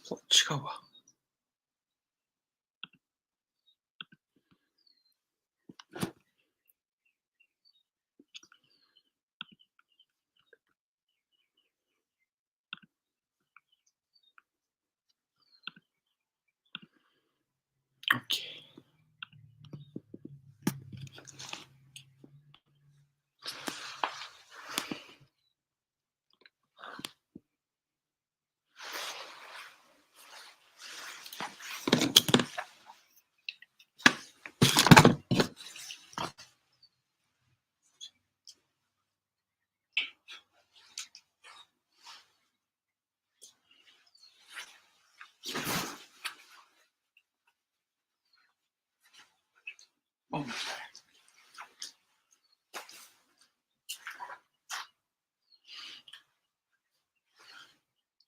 そう違うわ。OK。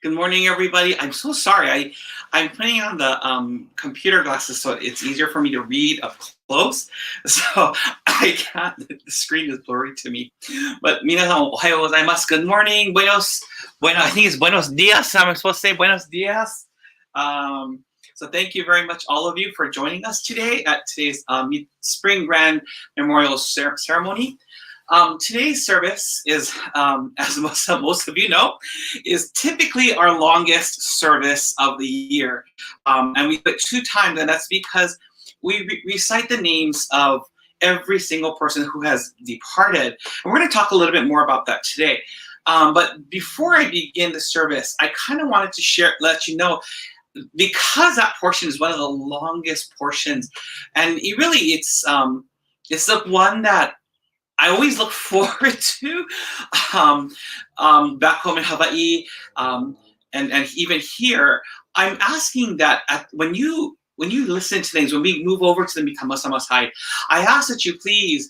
Good morning, everybody. I'm so sorry. I'm putting on the computer glasses so it's easier for me to read up close. So I can't, the screen is blurry to me. But 皆さんおはようございます。Good morning. I think it's buenos dias. I'm supposed to say buenos dias. So thank you very much, all of you, for joining us today at today's Spring Grand Memorial Ceremony. Today's service is, as most of you know, is typically our longest service of the year. And we put 2 times, and that's because we recite the names of every single person who has departed. And we're going to talk a little bit more about that today. But before I begin the service, I kind of wanted to let you know, because that portion is one of the longest portions, and it's the one that I always look forward to back home in Hawaii, and even here. I'm asking that when you listen to things, when we move over to the Mitama side, I ask that you please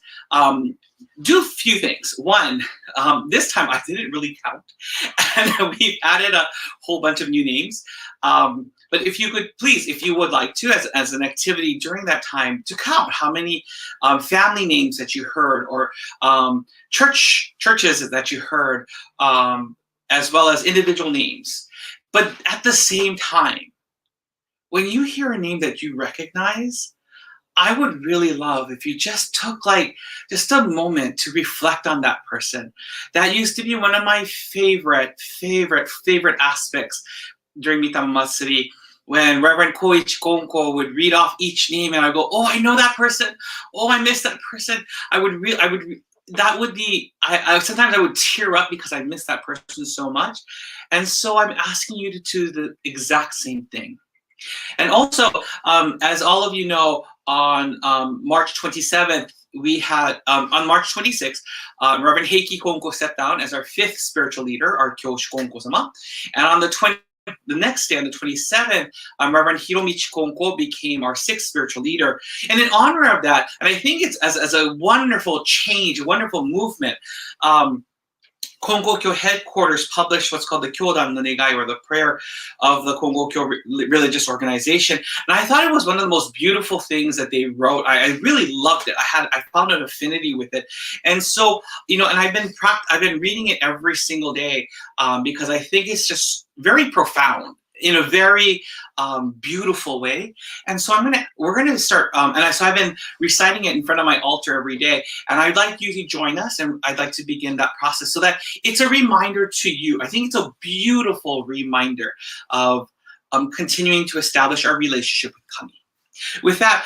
do a few things. One, this time I didn't really count, and we've added a whole bunch of new names. But if you could please, if you would like to, as an activity during that time, to count how many family names that you heard, or churches that you heard, as well as individual names. But at the same time, when you hear a name that you recognize, I would really love if you just took just a moment to reflect on that person. That used to be one of my favorite aspects during Mitama Matsuri, when Reverend Koichi Konko would read off each name, and I go, oh, I know that person. Oh, I miss that person. Sometimes I would tear up because I miss that person so much. And so I'm asking you to do the exact same thing. And also, as all of you know, on March 27th, we had, on March 26th, Reverend Heiki Konko stepped down as our 5th spiritual leader, our Kyoshi Konko-sama. And on the next day, on the 27th, Reverend Hiromichi Konko became our 6th spiritual leader. And in honor of that, and I think it's as a wonderful change, a wonderful movement, Kongokyo headquarters published what's called the Kyodan no Negai, or the prayer of the Kongokyo religious organization. And I thought it was one of the most beautiful things that they wrote. I really loved it. I found an affinity with it. And so, and I've been reading it every single day, because I think it's just very profound in a very beautiful way. And so we're gonna start, so I've been reciting it in front of my altar every day, and I'd like you to join us, and I'd like to begin that process so that it's a reminder to you. I think it's a beautiful reminder of continuing to establish our relationship with Kami. With that,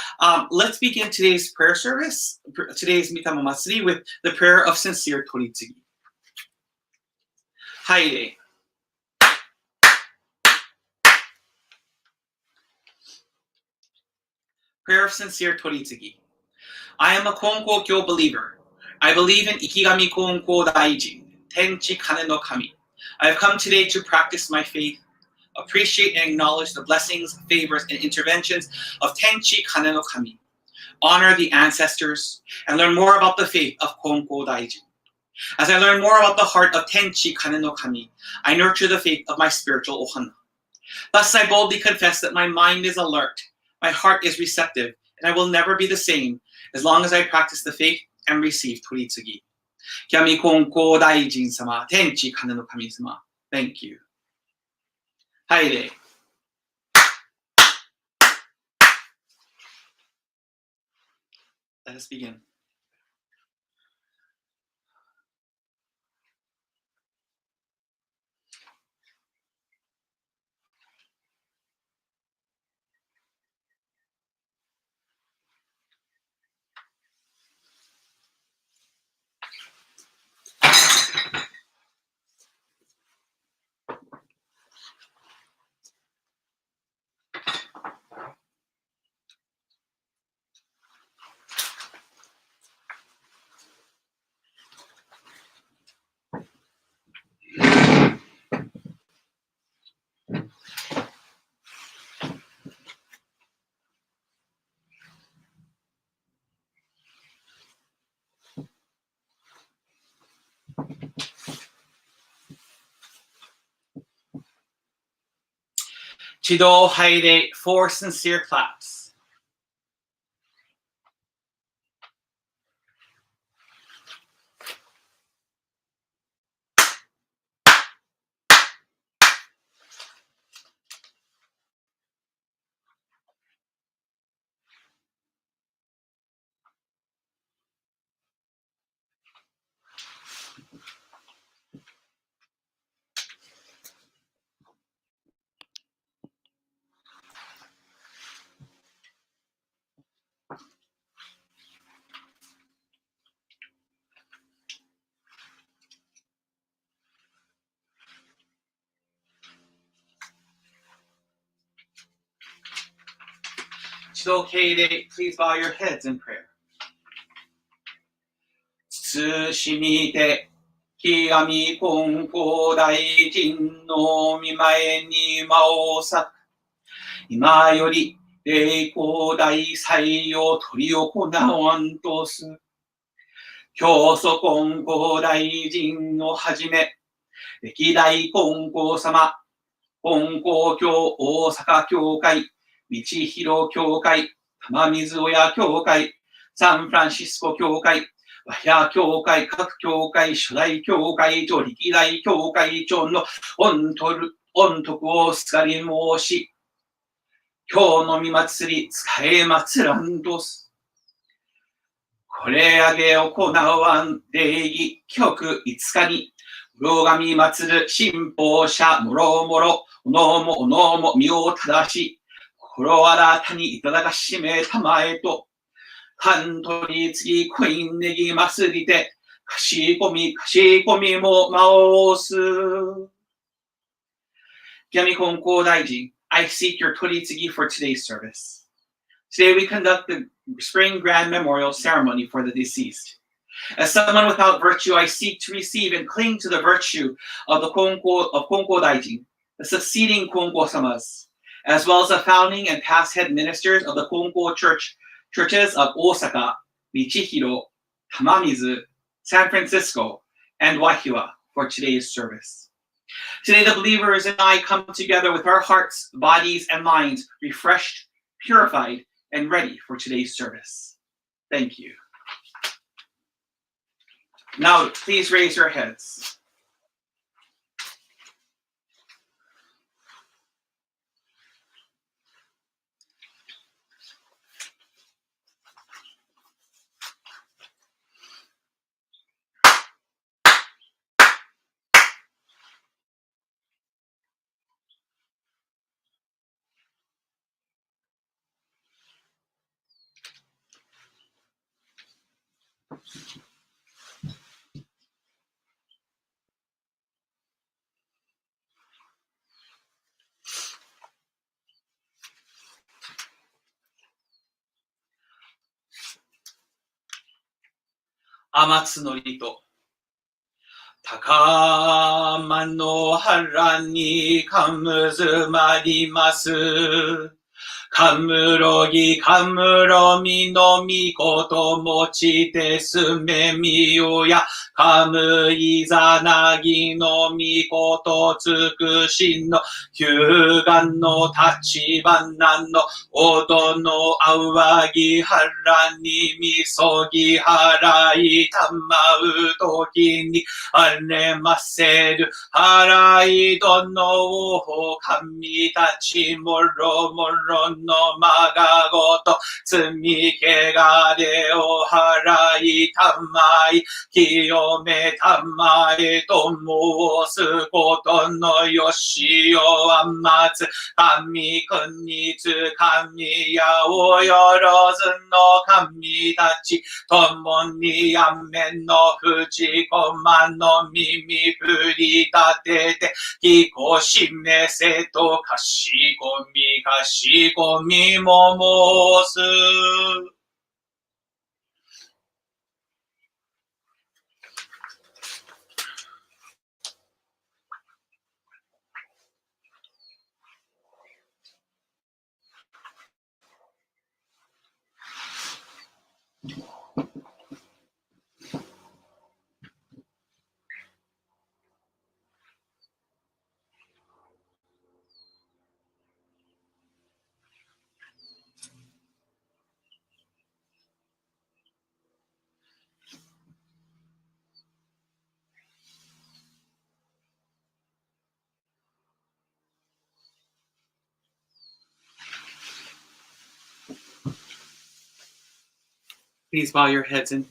let's begin today's prayer service, today's Mitama Matsuri, with the prayer of sincere Toritsugi. Haide. Prayer of sincere Toritsugi. I am a Konkokyo believer. I believe in Ikigami Konko Daijin, Tenchi Kane no Kami. I have come today to practice my faith, appreciate and acknowledge the blessings, favors, and interventions of Tenchi Kane no Kami, honor the ancestors, and learn more about the faith of Konko Daijin. As I learn more about the heart of Tenchi Kane no Kami, I nurture the faith of my spiritual ohana. Thus I boldly confess that my mind is alert, my heart is receptive, and I will never be the same as long as I practice the faith and receive Toritsugi. Kyami Konko Daijin-sama, Tenchi Kane no Kami-sama. Thank you. Haide. Let us begin. Chido Haide, 4 sincere claps. Chido Haide, please bow your heads in prayer. 慎みて極み金光大臣の御前に間を割く。今より霊光大祭を執り行わんとす。教祖金光大臣をはじめ、歴代金光様、金光教大阪教会、道広教会、玉水親教会、サンフランシスコ教会、和屋教会、各教会、初代教会長、歴代教会長の御徳をすがり申し、今日の御祭り、使え祭らんとす。これあげ行わん礼儀、極5日に、黒神祭る信奉者、もろもろ、おのも身を正し、心新たにいただかしめたまえと、関取次コインネギ祭りで、かしこみも回す。極み金光大臣、I seek your Toritsugi for today's service. Today we conduct the spring grand memorial ceremony for the deceased. As someone without virtue, I seek to receive and cling to the virtue of the Konkwo Daijin, the succeeding Konkwo Samas, as well as the founding and past head ministers of the Konkwo churches of Osaka, Michihiro, Tamamizu, San Francisco, and Wahiwa for today's service. Today, the believers and I come together with our hearts, bodies, and minds refreshed, purified, and ready for today's service. Thank you. Now, please raise your heads.天津のりと高間の原にかむずまります。かむろぎかむろみのみこともちてすめみよやかむいざなぎのみことつくしんのひゅうがんのたちばなのおどのあわぎはらにみそぎはらいたまうときにあれませるはらいどのおかみたちもろもろのまがごと、罪けがれを払いたまい、清めたまえと申すことのよしをあまつ、神国つ神やおよろずの神たち、共にやめの藤駒の耳振り立てて、聞こしめせとかしこみも申す。Please bow your heads and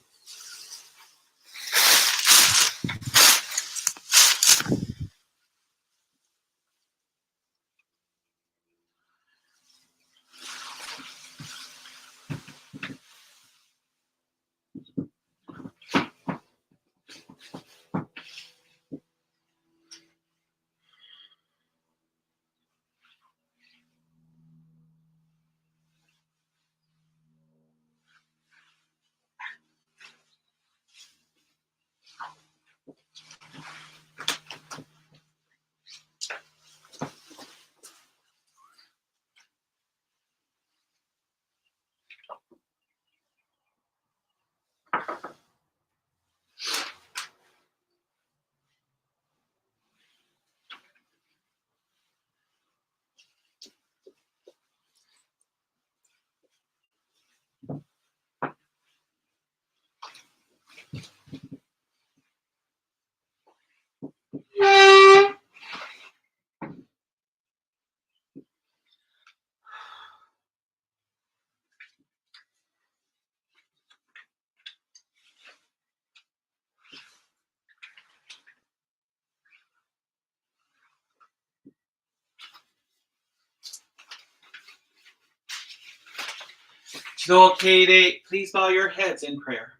please bow your heads in prayer.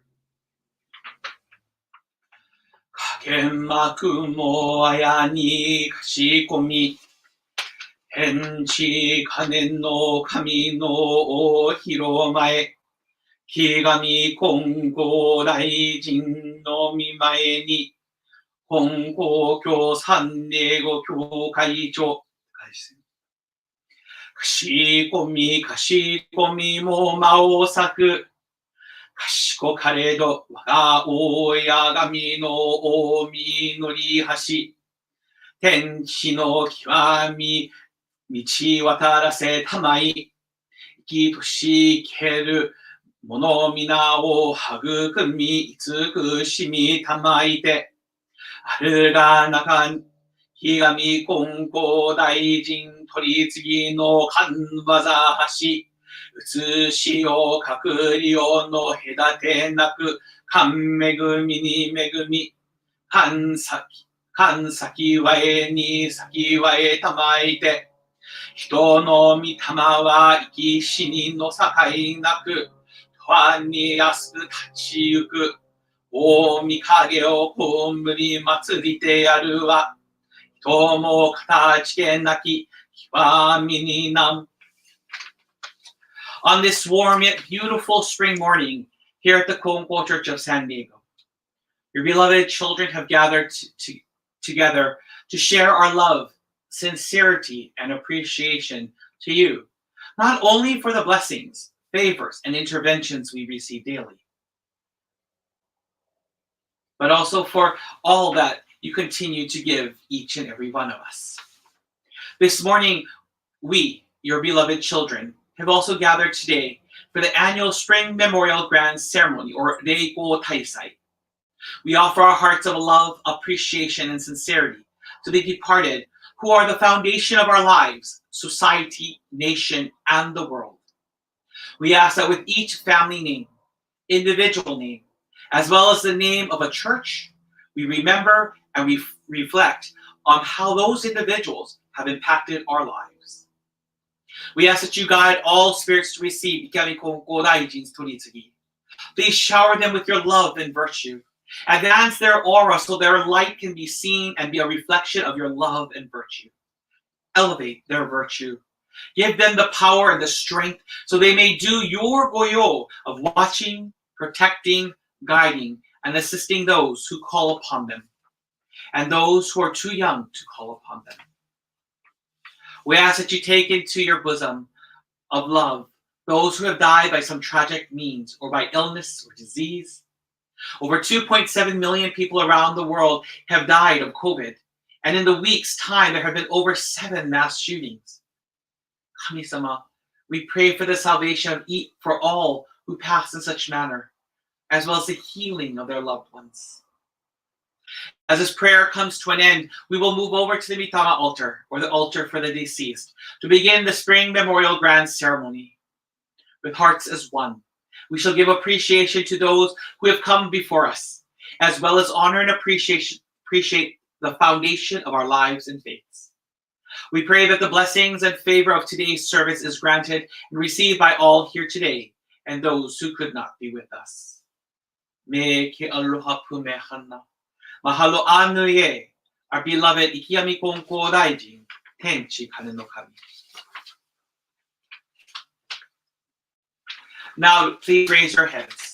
剣幕もあやにかしこみ、返事金の神のお広前、木神金剛大臣の見前に、金光教サンディエゴ教会長、かしこみも間を裂く、賢かれど我が親神の大実り橋、天地の極み道渡らせたまい、生きとしける者皆を育み慈しみたまいて、あるが中ひがみ金光大臣取次の神技橋、写しを隔離をの隔てなく、神恵みに恵み、神先はえに先はえたまいて、人の御霊は生き死にの境なく、とわに安く立ちゆく、大御影を被り祭りてやるは、人も形けなき極みになん。On this warm yet beautiful spring morning here at the Congo Church of San Diego, your beloved children have gathered together to share our love, sincerity, and appreciation to you, not only for the blessings, favors, and interventions we receive daily, but also for all that you continue to give each and every one of us. This morning, we, your beloved children, have also gathered today for the annual Spring Memorial Grand Ceremony, or Reiko Taisai. We offer our hearts of love, appreciation, and sincerity to the departed who are the foundation of our lives, society, nation, and the world. We ask that with each family name, individual name, as well as the name of a church, we remember and we reflect on how those individuals have impacted our lives. We ask that you guide all spirits to receive Please shower them with your love and virtue. Advance their aura so their light can be seen and be a reflection of your love and virtue. Elevate their virtue. Give them the power and the strength so they may do your goyo of watching, protecting, guiding, and assisting those who call upon them, and those who are too young to call upon them. We ask that you take into your bosom of love those who have died by some tragic means or by illness or disease. Over 2.7 million people around the world have died of COVID, and in the week's time there have been over 7 mass shootings. Kami-sama, we pray for the salvation for all who pass in such manner, as well as the healing of their loved ones. As this prayer comes to an end, we will move over to the Mitama altar, or the altar for the deceased, to begin the Spring Memorial Grand Ceremony. With hearts as one, we shall give appreciation to those who have come before us, as well as honor and appreciate the foundation of our lives and faiths. We pray that the blessings and favor of today's service is granted and received by all here today, and those who could not be with us. Me ke aloha pumehana. Mahalo anu ye, our beloved Ikiyami Konko Daijin, Tenchi Kane no Kami. Now, please raise your heads.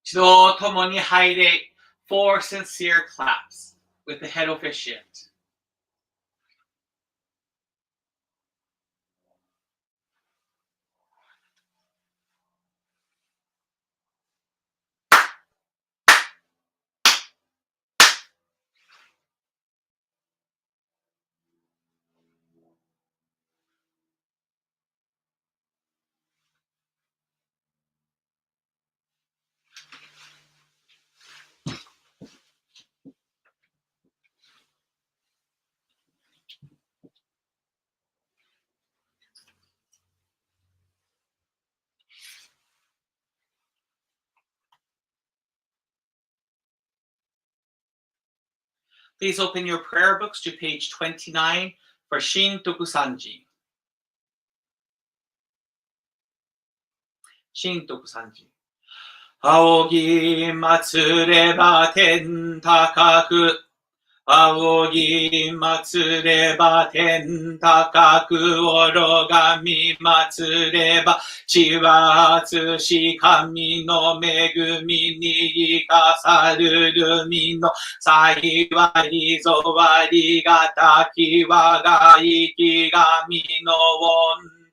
Chido tomoni haire 4 sincere claps with the head officiant. Please open your prayer books to page 29 for Shintoku Sanji. Shintoku Sanji. Aogi matsureba ten takaku. Aogi matsureba ten takaku. Orogami matsureba chiwatsushi kami no megumi ni ikasaru mi no saiwai zo arigataki waga ikigami no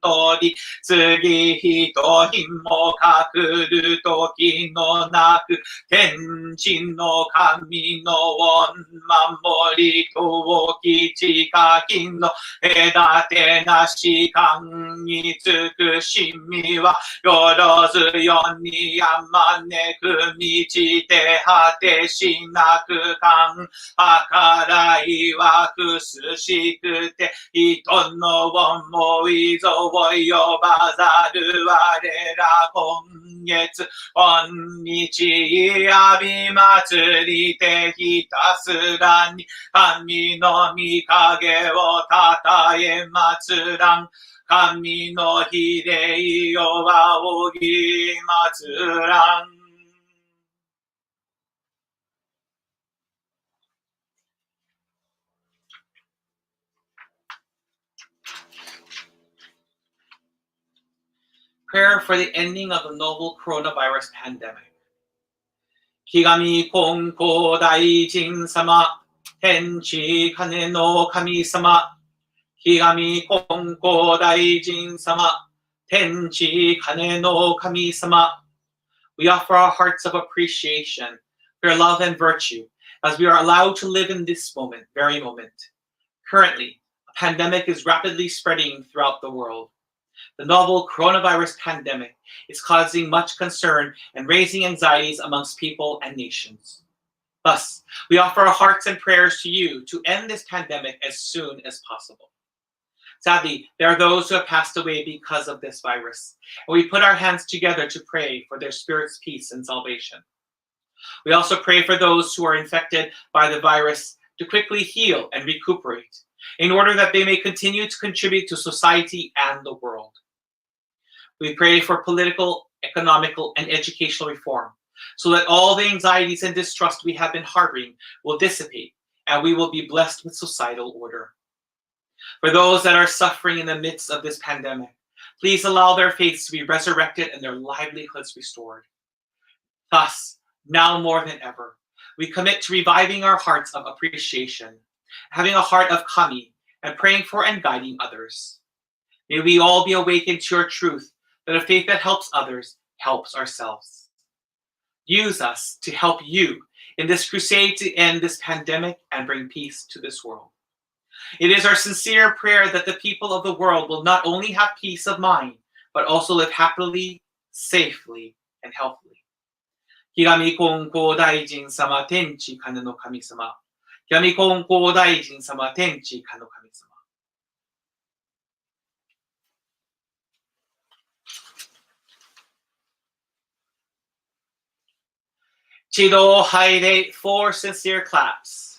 ontori tsugi hito himo kakuru toki no naku tenchin no kami no on mamori toki chikakin no edate nashi kan ni tsukushimi wa yorozu yoni yamaneku michite hate shinaku kan akarai wa kusushikute hito no omoi zo を呼ばざる我ら今月、今日、あび祭りてひたすらに、神の御影をたたえ祭らん。神の比例を仰ぎ祭らん。Prayer for the ending of the novel coronavirus pandemic. ひがみ金光大臣様、天地金の神様、ひがみ金光大臣様、天地金の神様。We offer our hearts of appreciation for your love and virtue as we are allowed to live in this moment, very moment. Currently, a pandemic is rapidly spreading throughout the world. The novel coronavirus pandemic is causing much concern and raising anxieties amongst people and nations. Thus, we offer our hearts and prayers to you to end this pandemic as soon as possible. Sadly, there are those who have passed away because of this virus, and we put our hands together to pray for their spirit's peace and salvation. We also pray for those who are infected by the virus to quickly heal and recuperate, in order that they may continue to contribute to society and the world. We pray for political, economical, and educational reform, so that all the anxieties and distrust we have been harboring will dissipate, and we will be blessed with societal order. For those that are suffering in the midst of this pandemic, please allow their faiths to be resurrected and their livelihoods restored. Thus, now more than ever, we commit to reviving our hearts of appreciation, having a heart of kami, and praying for and guiding others. May we all be awakened to your truth, that a faith that helps others helps ourselves. Use us to help you in this crusade to end this pandemic and bring peace to this world. It is our sincere prayer that the people of the world will not only have peace of mind, but also live happily, safely, and healthily. ひがみ金光大臣様、天地金の神様。ひがみ金光大臣様、天地金の神様。一同拝礼 4 sincere claps.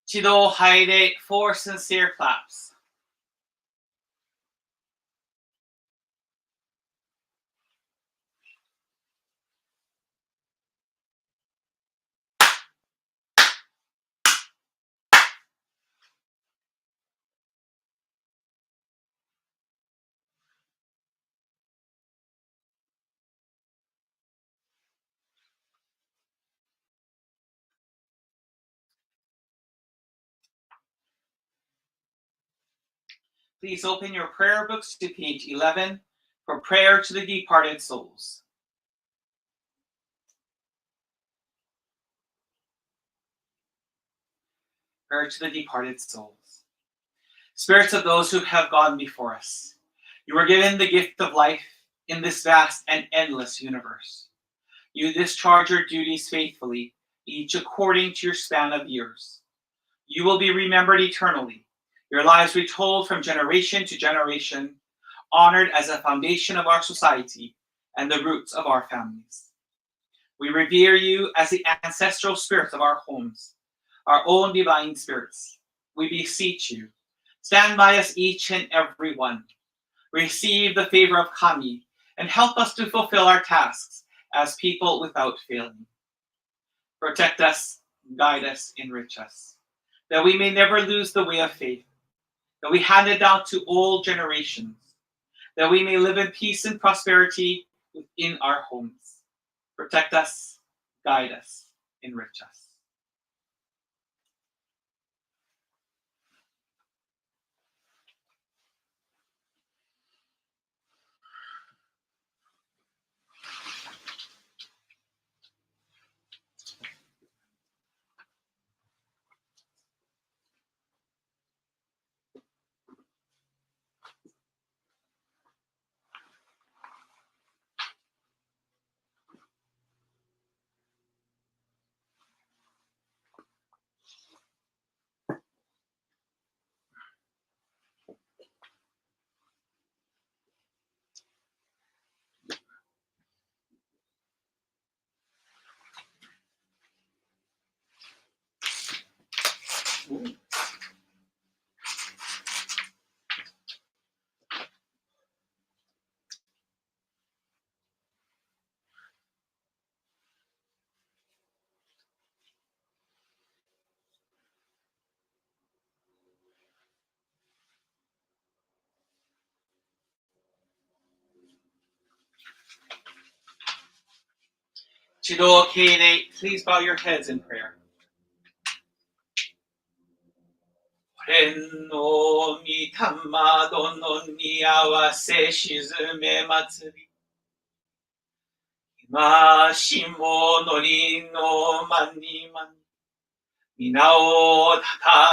Chido Haide 4 sincere claps. Please open your prayer books to page 11 for prayer to the departed souls. Prayer to the departed souls. Spirits of those who have gone before us, you were given the gift of life in this vast and endless universe. You discharge your duties faithfully, each according to your span of years. You will be remembered eternally, your lives retold from generation to generation, honored as a foundation of our society and the roots of our families. We revere you as the ancestral spirits of our homes, our own divine spirits. We beseech you, stand by us each and every one. Receive the favor of Kami and help us to fulfill our tasks as people without failing. Protect us, guide us, enrich us, that we may never lose the way of faith, that we hand it down to all generations, that we may live in peace and prosperity within our homes. Protect us, guide us, enrich us. Ooh. Chido Kene, please bow your heads in prayer. 俺の御霊殿に合わせ沈め祭り。今しものりの間に間に皆をた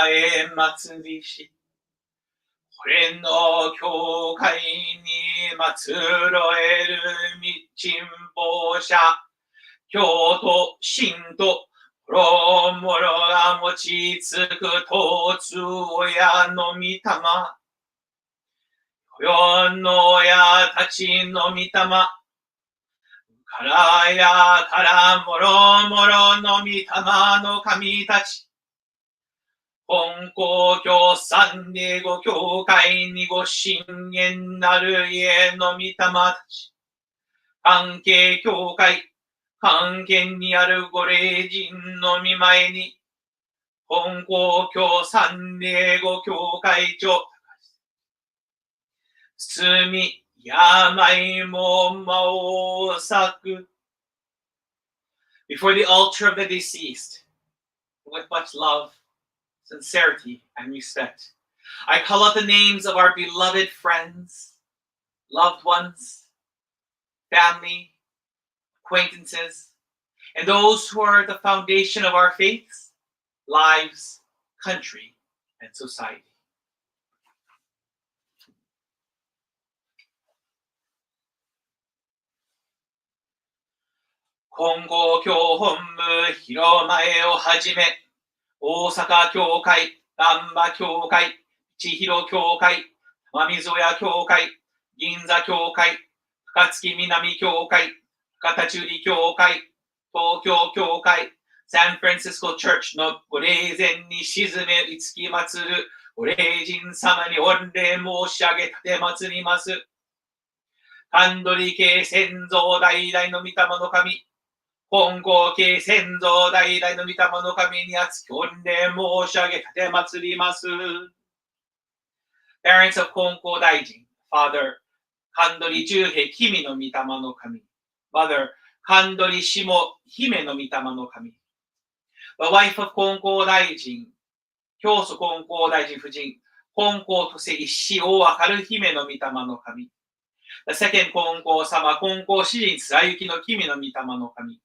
たえ祭りし。俺の教会に祭られる密信奉者。教と信ともろもろが持ちつくとつ親の御霊。世の親たちの御霊。からやからもろもろの御霊の神たち。金光教サンディエゴ教会にご信玄なる家の御霊たち。関係教会。関係にあるご霊人の見前に、金光教サンディエゴ教会長、罪、病も魔を裂く。Before the altar of the deceased, with much love, sincerity, and respect, I call out the names of our beloved friends, loved ones, family, acquaintances, and those who are the foundation of our faiths, lives, country, and society. Kongo 教本部広前をはじめ、大阪教会、丹波教会、千尋教会、玉水親教会、銀座教会、高槻南教会、博多中理教会、東京教会、サンフランシスコチャーチのご霊前に沈めいつき祭るご霊人様に御礼申し上げ立て祭ります。神取家先祖代々の御霊の神、金光家先祖代々の御霊の神に厚き御礼申し上げ立て祭ります。Parents of 金光大臣、Father、神取十平君の御霊の神。Mother、神取下姫の御霊の神。The wife of 金光大臣、教祖金光大臣夫人、金光とせ一子大明る姫の御霊の神。The second 金光様、金光詩人貫之の君の御霊の神。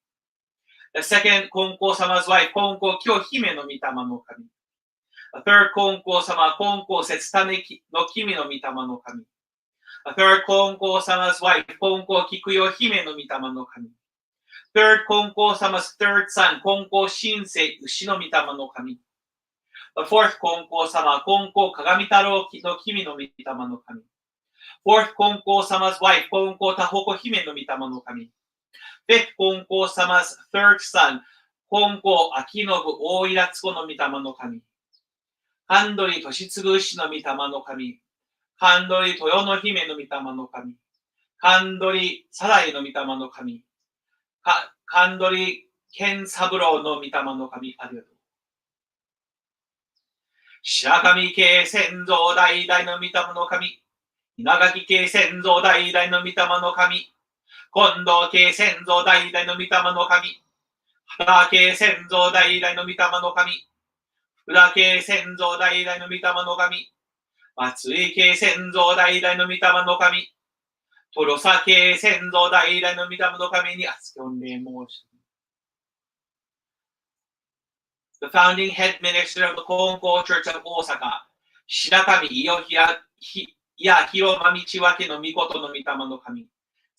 The second 金光様 's wife、金光京姫の御霊の神。The third 金光様、金光節種の君の御霊の神。Third 金光様 's wife, 金光菊代姫の御霊の神。Third 金光様 's third son, 金光神聖牛の御霊の神。The fourth 金光様、金光鏡太郎の君の御霊の神。Fourth 金光様 's wife, 金光多宝姫の御霊の神。Fifth 金光様 's third son, 金光秋信大平津子の御霊の神。神取利次牛の御霊の神。神取豊の姫の御霊の神。神取貞井の御霊の神。神取健三郎の御霊の神。ありがとう。白神家先祖代々の御霊の神。稲垣家先祖代々の御霊の神。近藤家先祖代々の御霊の神。畑家先祖代々の御霊の神。福田家先祖代々の御霊の神。松井家先祖代々の御霊の神。トロサ家先祖代々の御霊の神に厚き御礼申し上げ。The founding head minister of the 金光 Church of 大阪、白神伊予広間道分の御事の御霊の神。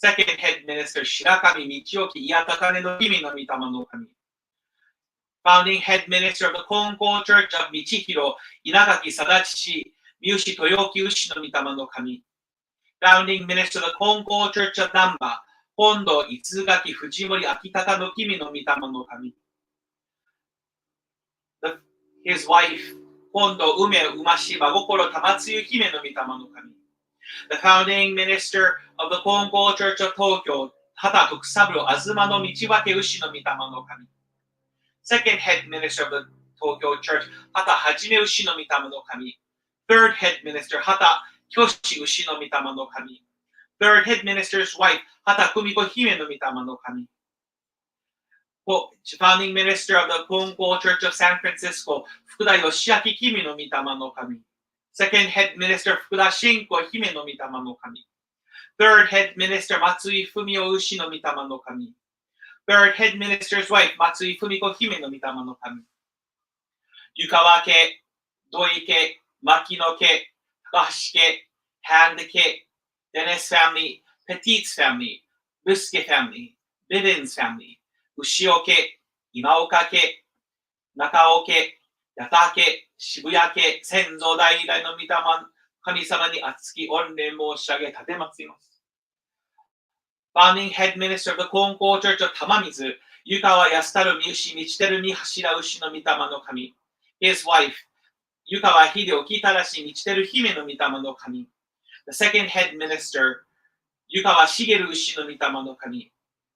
Second head minister、白神道置伊予高根の君の御霊の神。Founding head minister of the 金光 Church of 道広、稲垣貞父、三牛豊木牛の御霊の神。Founding minister of the 金光 Church of 難波、本堂逸垣藤森秋高の君の御霊の神。His wife、本堂梅馬芝心玉津湯姫の御霊の神。The founding minister of the 金光 Church of 東京、畑徳三郎東の道分け牛の御霊の神。Second head minister of the 東京 Church、畑はじめ牛の御霊の神。Third head minister、畑教師牛の御霊の神。Third head minister's wife、畑久美子姫の御霊の神。Founding minister of the 金光 Church of San Francisco、福田義明君の御霊の神。Second head minister、福田信子姫の御霊の神。Third head minister、松井文雄牛の御霊の神。Third head minister's wife、松井文子姫の御霊の神。湯川家、土井家、牧野家、高橋家、ハンド家、デネス family、ペティーツ family、ブスケ family、ビビンズ family、牛尾家、今岡家、中尾家、八田家、渋谷家、先祖代々の御霊神様に厚き御礼申し上げ、立てまつります。Founding head minister of the 金光 Church of 玉水、湯川安太郎三牛道照に柱牛の御霊の神。His wife、湯川秀興たらし道照姫の御霊の神。The second head minister、湯川茂牛の御霊の神。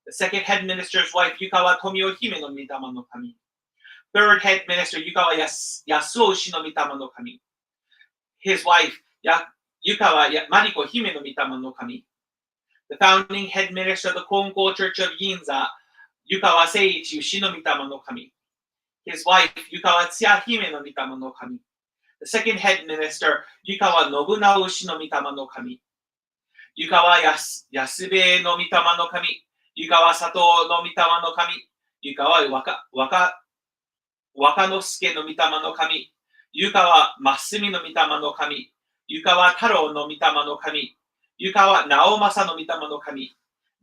The second head minister's wife、湯川富雄姫の御霊の神。Third head minister、湯川安夫牛の御霊の神。His wife、湯川真理子姫の御霊の神。The founding head minister of the 金光 Church of 銀座、湯川誠一牛の御霊の神。His wife、湯川つや姫の御霊の神。The second head minister、湯川信直牛の御霊の神。湯川安兵衛の御霊の神。湯川佐藤の御霊の神。湯川若之助の御霊の神。湯川真澄の御霊の神。湯川太郎の御霊の神。湯川直政の御霊の神。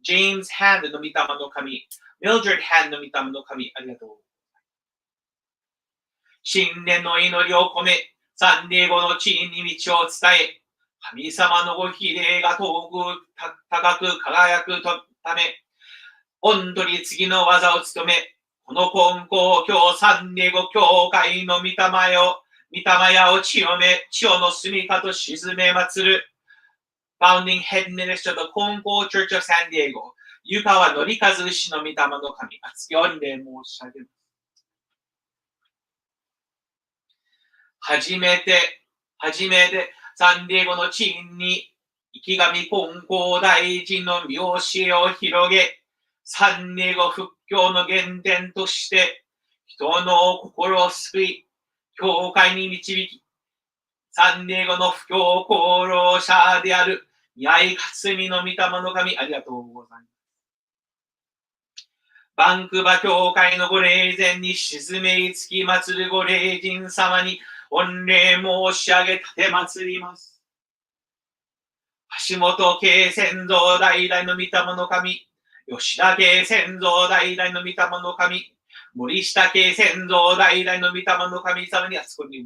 James Hand の御霊の神。Mildred Hand の御霊の神。ありがとう。新年の祈りを込め、サンディエゴの地位に道を伝え、神様のご比例が遠く高く輝くため、御取り次の技を務め、この金光教サンディエゴ教会の御霊屋を清め、地をの住みかと沈め祭る。Founding head minister of the 金光 Church of San Diego、湯川則和氏の御霊の神、厚き御礼申し上げます。はじめて、サンディエゴの地位に、池上金光大臣の見教えを広げ、サンディエゴ復興の原点として、人の心を救い、教会に導き、サンディエゴの布教功労者である、宮井克美の御霊の神、ありがとうございます。バンクバ教会のご霊前に沈めいつき祭るご霊人様に、御礼申し上げ、立て祭ります。橋本家先祖代々の御霊の神、吉田家先祖代々の御霊の神、森下家先祖代々の御霊の神様にあそこに。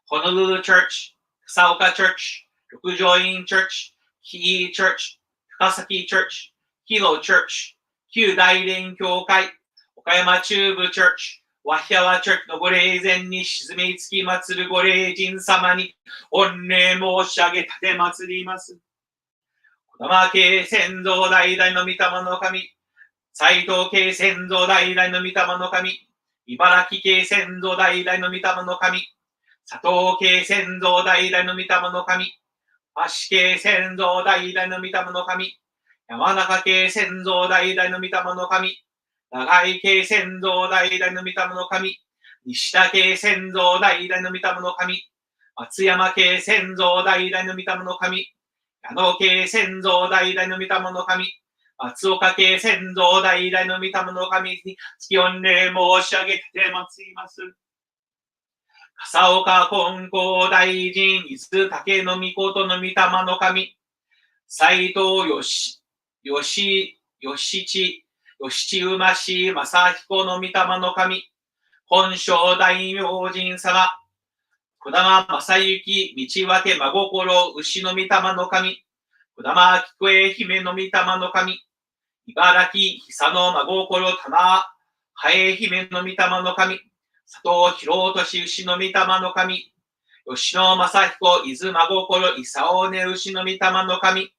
Honolulu Church、草岡 Church、六条院 Church、紀伊 Church、高崎 Church、広 Church、旧大連教会、岡山中部 Church、ワヒャワ Church のご霊前に沈みつき祭るご霊人様に御礼申し上げ立て祭ります。児玉家先祖代々の御霊の神、斎藤家先祖代々の御霊の神、茨城家先祖代々の御霊の神、佐藤家先祖代々の御霊の神、足家先祖代々の御霊の神、山中家先祖代々の御霊の神、長井家先祖代々の御霊の神、西田家先祖代々の御霊の神、松山家先祖代々の御霊の神、矢野家先祖代々の御霊の神、松岡家先祖代々の御霊の神に月御礼申し上げて祭ります。笠岡金光大臣、伊豆竹の御事の御霊の神、斎藤吉地馬氏正彦の御霊の神、本省大明神様、児玉正幸、道分け真心、牛の御霊の神、児玉菊江姫の御霊の神、茨城久野真心、棚ハエ姫の御霊の神、佐藤広俊牛の御霊の神、吉野正彦、伊豆真心、伊佐尾根牛の御霊の神、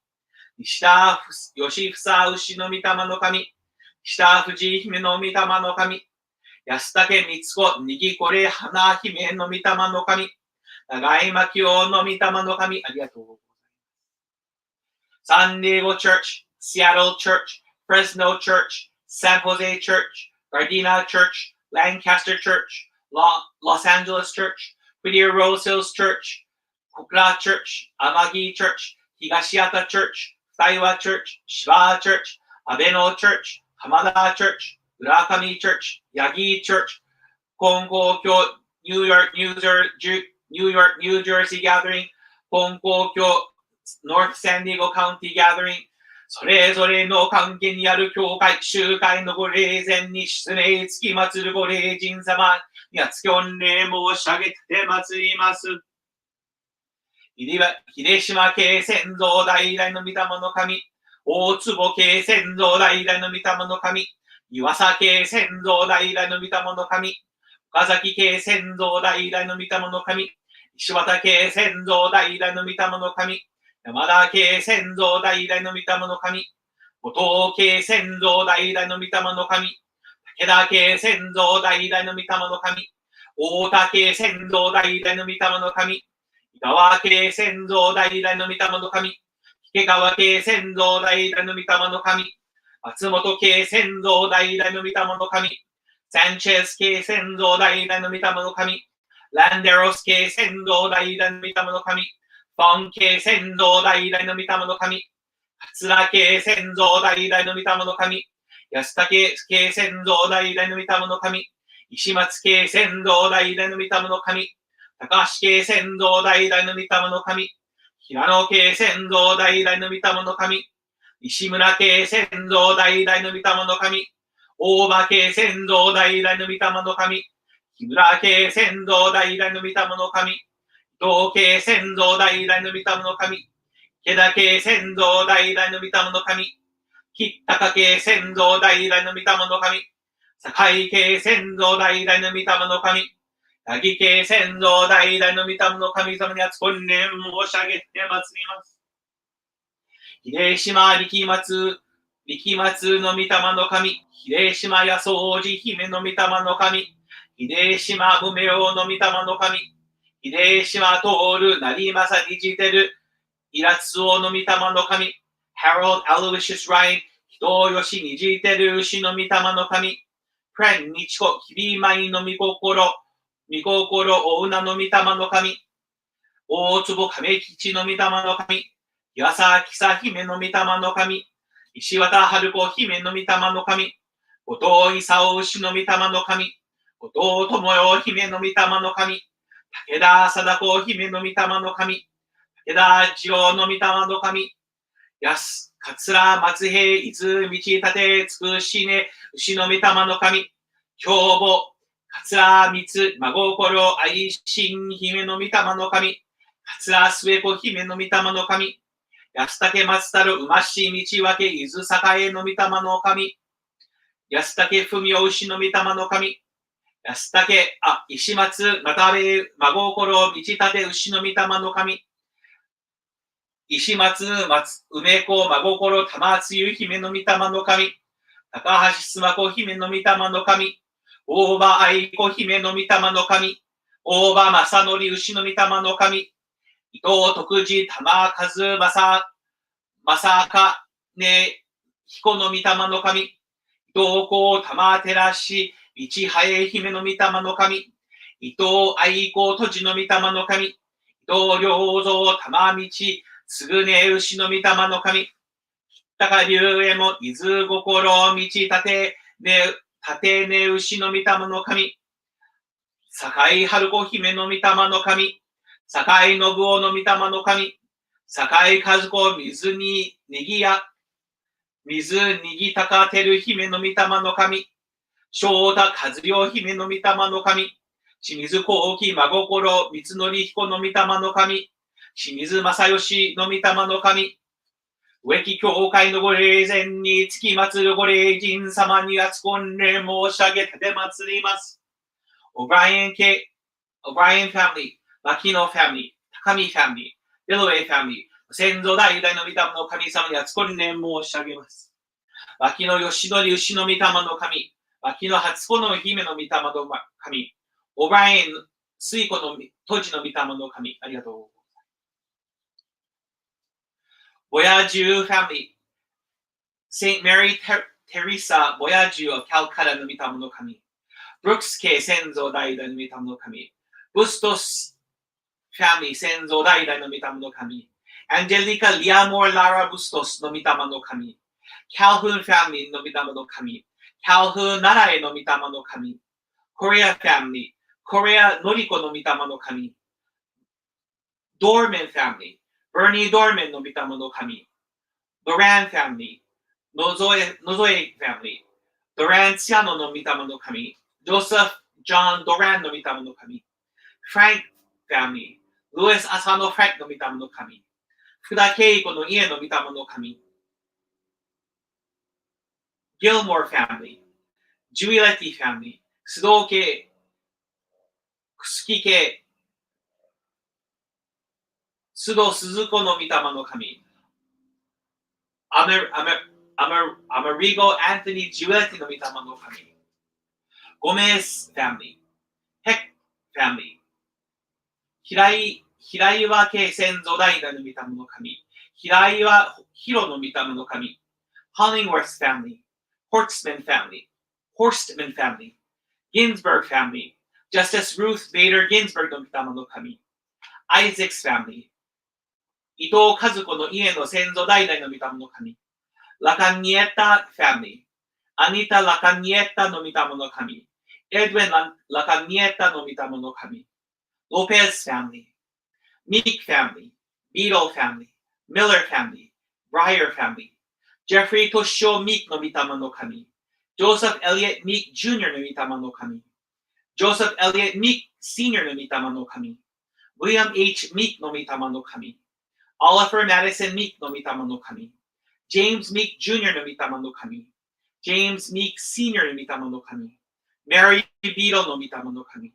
西田義房牛の御霊の神、下藤井姫の御霊の神、安武光子、にぎこれ花姫の御霊の神、長井牧夫の御霊の神、ありがとうございます。サンディエゴ Church、Seattle Church、Fresno Church、San Jose Church、Gardena Church、Lancaster Church、Los Angeles Church、Whittier Rose Hills Church、小倉 Church、天城 Church、東畑 Church、二岩 Church、芝 Church、阿部野 Church、浜田 Church、浦上 Church、八木 Church、金光教 New York, New Jersey Gathering、金光教 North San Diego County Gathering、それぞれの関係にある教会、集会のご霊前に失礼つき祭るご霊人様にはつき御礼申し上げて祭ります。秀島家先祖代々の御霊の神、大坪家先祖代々の御霊の神、岩佐家先祖代々の御霊の神、岡崎家先祖代々の御霊の神、石渡家先祖代々の御霊の神、山田家先祖代々の御霊の神、後藤家先祖代々の御霊の神、武田家先祖代々の御霊の神、大田家先祖代々の御霊の神、井川家先祖代々の御霊の神、池川家先祖代々の御霊の神、松本家先祖代々の御霊の神、サンチェス家先祖代々の御霊の神、ランデロス家先祖代々の御霊の神、フォン家先祖代々の御霊の神、桂家先祖代々の御霊の神、安武家先祖代々の御霊の神、石松家先祖代々の御霊の神、高橋家先祖代々の御霊の神、平野家先祖代々の御霊の神、西村家先祖代々の御霊の神、大場家先祖代々の御霊の神、木村家先祖代々の御霊の神、伊藤家先祖代々の御霊の神、池田家先祖代々の御霊の神、吉高家先祖代々の御霊の神、堺家先祖代々の御霊の神、八木家先祖代々の御霊の神様に厚本年申し上げて祭ります。秀島力松の御霊の神、秀島八宗寺姫の御霊の神、秀島無名の御霊の神、秀島徹成政にじてるイラツオの御霊の神、Harold Aloysius Ryan、人吉にじてる牛の御霊の神、プレン日子日々舞の御心、大名の御霊の神、大坪亀吉の御霊の神、岩佐久姫の御霊の神、石渡春子姫の御霊の神、後藤勲牛の御霊の神、後藤智代姫の御霊の神、武田貞子姫の御霊の神、武田次郎の御霊の神、安、桂松平、伊豆道立、つくしね、牛の御霊の神、凶母、桂光、真心、愛心、姫の御霊の神、桂末子、姫の御霊の神、安武松太郎、馬し道分け、伊豆栄の御霊の神、安武文雄、牛の御霊の神、安武、石松、又部、真心、道立、牛の御霊の神、石松、梅子、真心、玉津湯、姫の御霊の神、高橋須磨子、姫の御霊の神、大場愛子、姫の御霊の神、大場正則、牛の御霊の神、伊藤徳次、玉和正、正ね、彦の御霊の神、伊藤公、玉寺氏、道早姫の御霊の神、伊藤愛子、土地の御霊の神、伊藤良三、玉道、すぐね牛の御霊の神、高龍右衛門、伊豆心、道立ね牛の御霊の神、堺春子姫の御霊の神、堺信夫の御霊の神、堺和子、水にぎ高照姫の御霊の神、翔太和良姫の御霊の神、清水幸喜真心、三則彦の御霊の神、清水正義の御霊の神、植木教会のご霊前につきまつるご霊人様に厚婚礼申し上げて祭ります。オブライアンファミリー、牧野ファミリー、高見ファミリー、デロウェイファミリー、先祖代々の御霊の神様に厚婚礼申し上げます。牧野義則牛の御霊の神、牧野初子の姫の御霊の神、オブライアン水子の土地の御霊の神、ありがとうございます。Boyaju family, Saint Mary Teresa Boyaju of Calcuttaの御霊の神、Brooks家先祖代々の御霊の神、Bustos family 先祖代々の御霊の神、Angelica Liamor Lara Bustos の御霊の神、Calhoun family の御霊の神、Calhoun 奈良への御霊の神、Korea family、Korea のりこの御霊の神、Dorman family、Bernie Dorman の御霊の神、Doran family、野添family、Doran Ciano の御霊の神、Joseph John Doran の御霊の神、Frank family、Louis Asano Frank の御霊の神、福田恵子の家の御霊の神、Gilmore family、Juliette family、須藤家、楠木家、須藤鈴子の御霊の神、アメリゴ・アントニー・ジュエティの御霊の神、ゴメス・ファミリー、ヘック・ファミリー、平岩家先祖代々の御霊の神、平岩ヒロの御霊の神、Hollingworth family, Horstman family, Ginsburg family, Justice Ruth Bader Ginsburg の御霊の神、Isaacs family、伊藤和子の家の先祖代々の御霊の神、ラカニエタファミリー、アニタ・ラカニエタの御霊の神、エドウィン・ラカニエタの御霊の神、ロペスファミリー、ミークファミリー、ビートルファミリー、ミラーファミリー、ブライアーファミリー、ジェフリー・トッショー・ミークの御霊の神、ジョーセフ・エリエット・ミーク・ジュニアの御霊の神、ジョーセフ・エリエット・ミーク・シニアの御霊の神、ウィリアム・ H ・ミークの御霊の神、Oliver Madison Meek の御霊の神、James Meek Jr. の御霊の神、James Meek Sr. の御霊の神、Mary Beadle の御霊の神、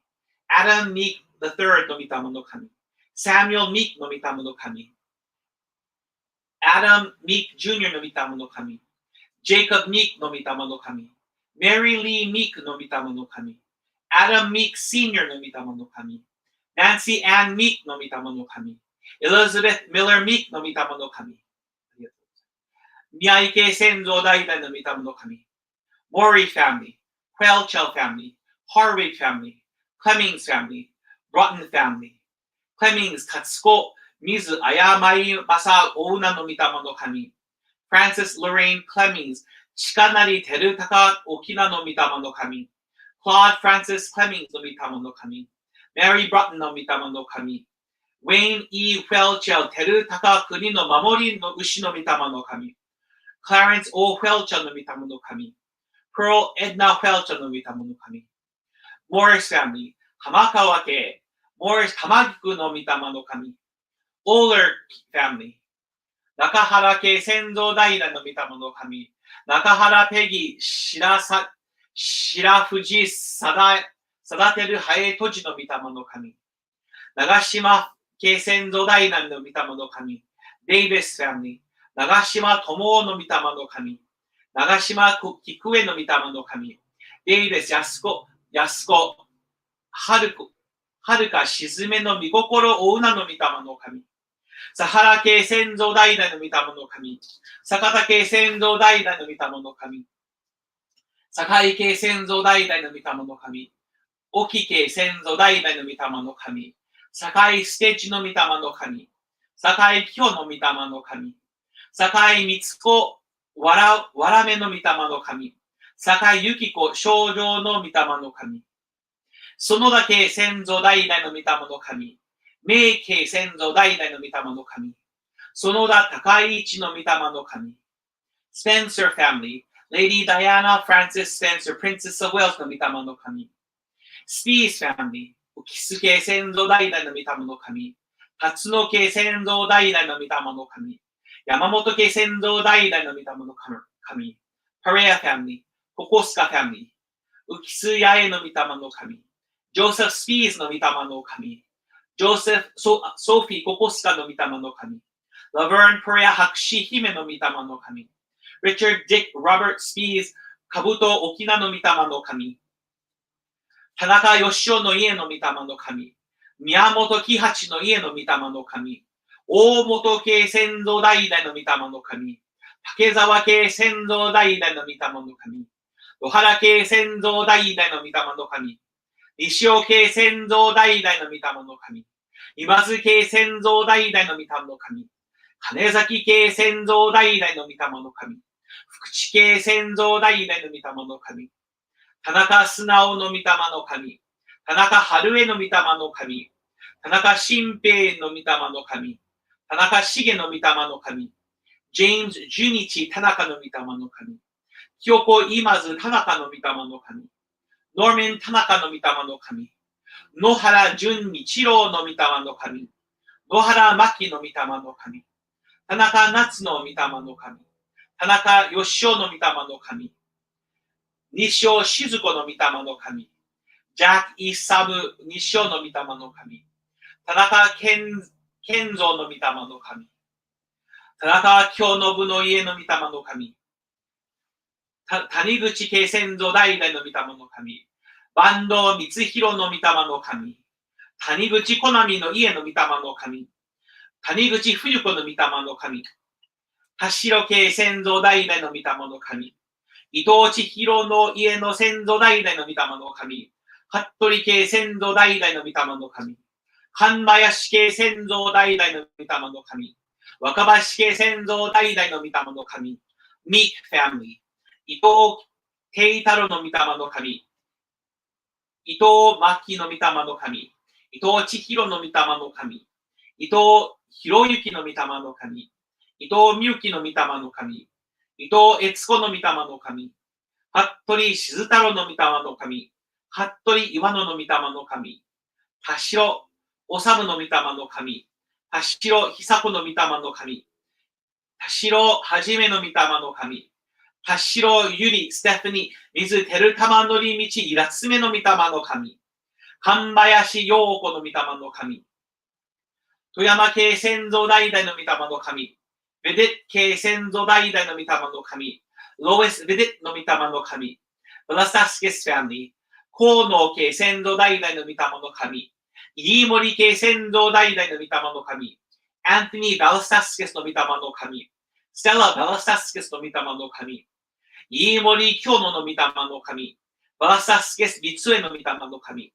Adam Meek III の御霊の神、Samuel Meek の御霊の神、Adam Meek Jr. の御霊の神、Jacob Meek の御霊の神、Mary Lee Meek の御霊の神、Adam Meek Sr. の御霊の神、Nancy Ann Meek の御霊の神、Elizabeth Miller Meek の御霊の神。宮城家先祖代々の御霊の神。Maury family, Quelchel family, Harwig family, Clemmings family, Broughton family, Clemmings 勝子、水誤り正大名の御霊の神。Francis Lorraine Clemmings, 近成照高沖縄の御霊の神。Claude Francis Clemmings の御霊の神。Mary Broughton の御霊の神。Wayne E. Felcher テルタカ国の守りの牛の御霊の神。Clarence O. Felcher の御霊の神。Pearl Edna Felcher の御霊の神。Morris Family 浜川家。Morris 浜菊の御霊の神。Oler Family 中原家先祖代々の御霊の神。中原ペギ白藤定てるハエトジの御霊の神。長島家先祖代々の御霊の神。デイビスファミリー。長島智夫の御霊の神。長島菊江の御霊の神。デイビス安子はるか沈めの御心おうなの御霊の神。サハラ系先祖代々の御霊の神。坂田系先祖代々の御霊の神。堺系先祖代々の御霊の神。沖系先祖代々の御霊の神。堺ステージの御霊の神。堺京の御霊の神。堺光子わらめの御霊の神。堺ゆき子少女の御霊の神。園田家先祖代々の御霊の神。名家先祖代々の御霊の神。園田高一の御霊の神。Spencer Family Lady Diana Frances Spencer Princess of Wales の御霊の神。Spees Family 浮須家先祖代々の御霊の神。辰野家先祖代々の御霊の神。山本家先祖代々の御霊の神。Perea Family ココスカ Family 浮須八重の御霊の神。ジョーセフ・スピーズの御霊の神。ジョーセフ・ソフィー・ココスカの御霊の神。ラバーン・プレア・博士姫の御霊の神。リチャード・ディック・ロバート・スピーズ、カブト・沖縄の御霊の神。田中義雄の家の御霊の神。宮本喜八の家の御霊の神。大本家先祖代々の御霊の神。竹沢家先祖代々の御霊の神。野原家先祖代々の御霊の神。西尾家先祖代々の御霊の神。今津家先祖代々の御霊の神。金崎家先祖代々の御霊の神。福地家先祖代々の御霊の神。田中素直の御霊の神。田中春江の御霊の神。田中新平の御霊の神。田中重の御霊の神。ジェームズ・ジュニチ・田中の御霊の神。清子今津田中の御霊の神。ノーメン・田中の御霊の神。野原淳一郎の御霊の神。野原真紀の御霊の神。田中夏の御霊の神。田中義雄の御霊の神。西尾静子の御霊の神。ジャック・イサム西尾の御霊の神。田中健三の御霊の神。田中京信の家の御霊の神。谷口家先祖代々の御霊の神。坂東光弘の御霊の神。谷口好みの家の御霊の神。谷口冬子の御霊の神。田代家先祖代々の御霊の神。伊藤千尋の家の先祖代々の御霊の神。服部家先祖代々の御霊の神。神林家先祖代々の御霊の神。若林家先祖代々の御霊の神。ミークファミリー。伊藤慶太郎の御霊の神。伊藤真希の御霊の神。伊藤千尋の御霊の神。伊藤博之の御霊の神。伊藤美幸の御霊の神。伊藤悦子の御霊の神。服部静太郎の御霊の神。服部岩野の御霊の神。田代治の御霊の神。田代久子の御霊の神。田代はじめの御霊の神。田代ゆり、ステファニー、水照玉のり道、イラツメの御霊の神。神林陽子の御霊の神。富山県先祖代々の御霊の神。ベデッ県先祖代々の御霊の神。ロエス・ベデッの御霊の神。ブラスタスケスファミリー。河野県先祖代々の御霊の神。飯森県先祖代々の御霊の神。アントニー・バラスタスケスの御霊の神。ステラ・バラスタスケスの御霊の神。飯森京野の御霊の神。バラスタスケス・ビツエの御霊の神。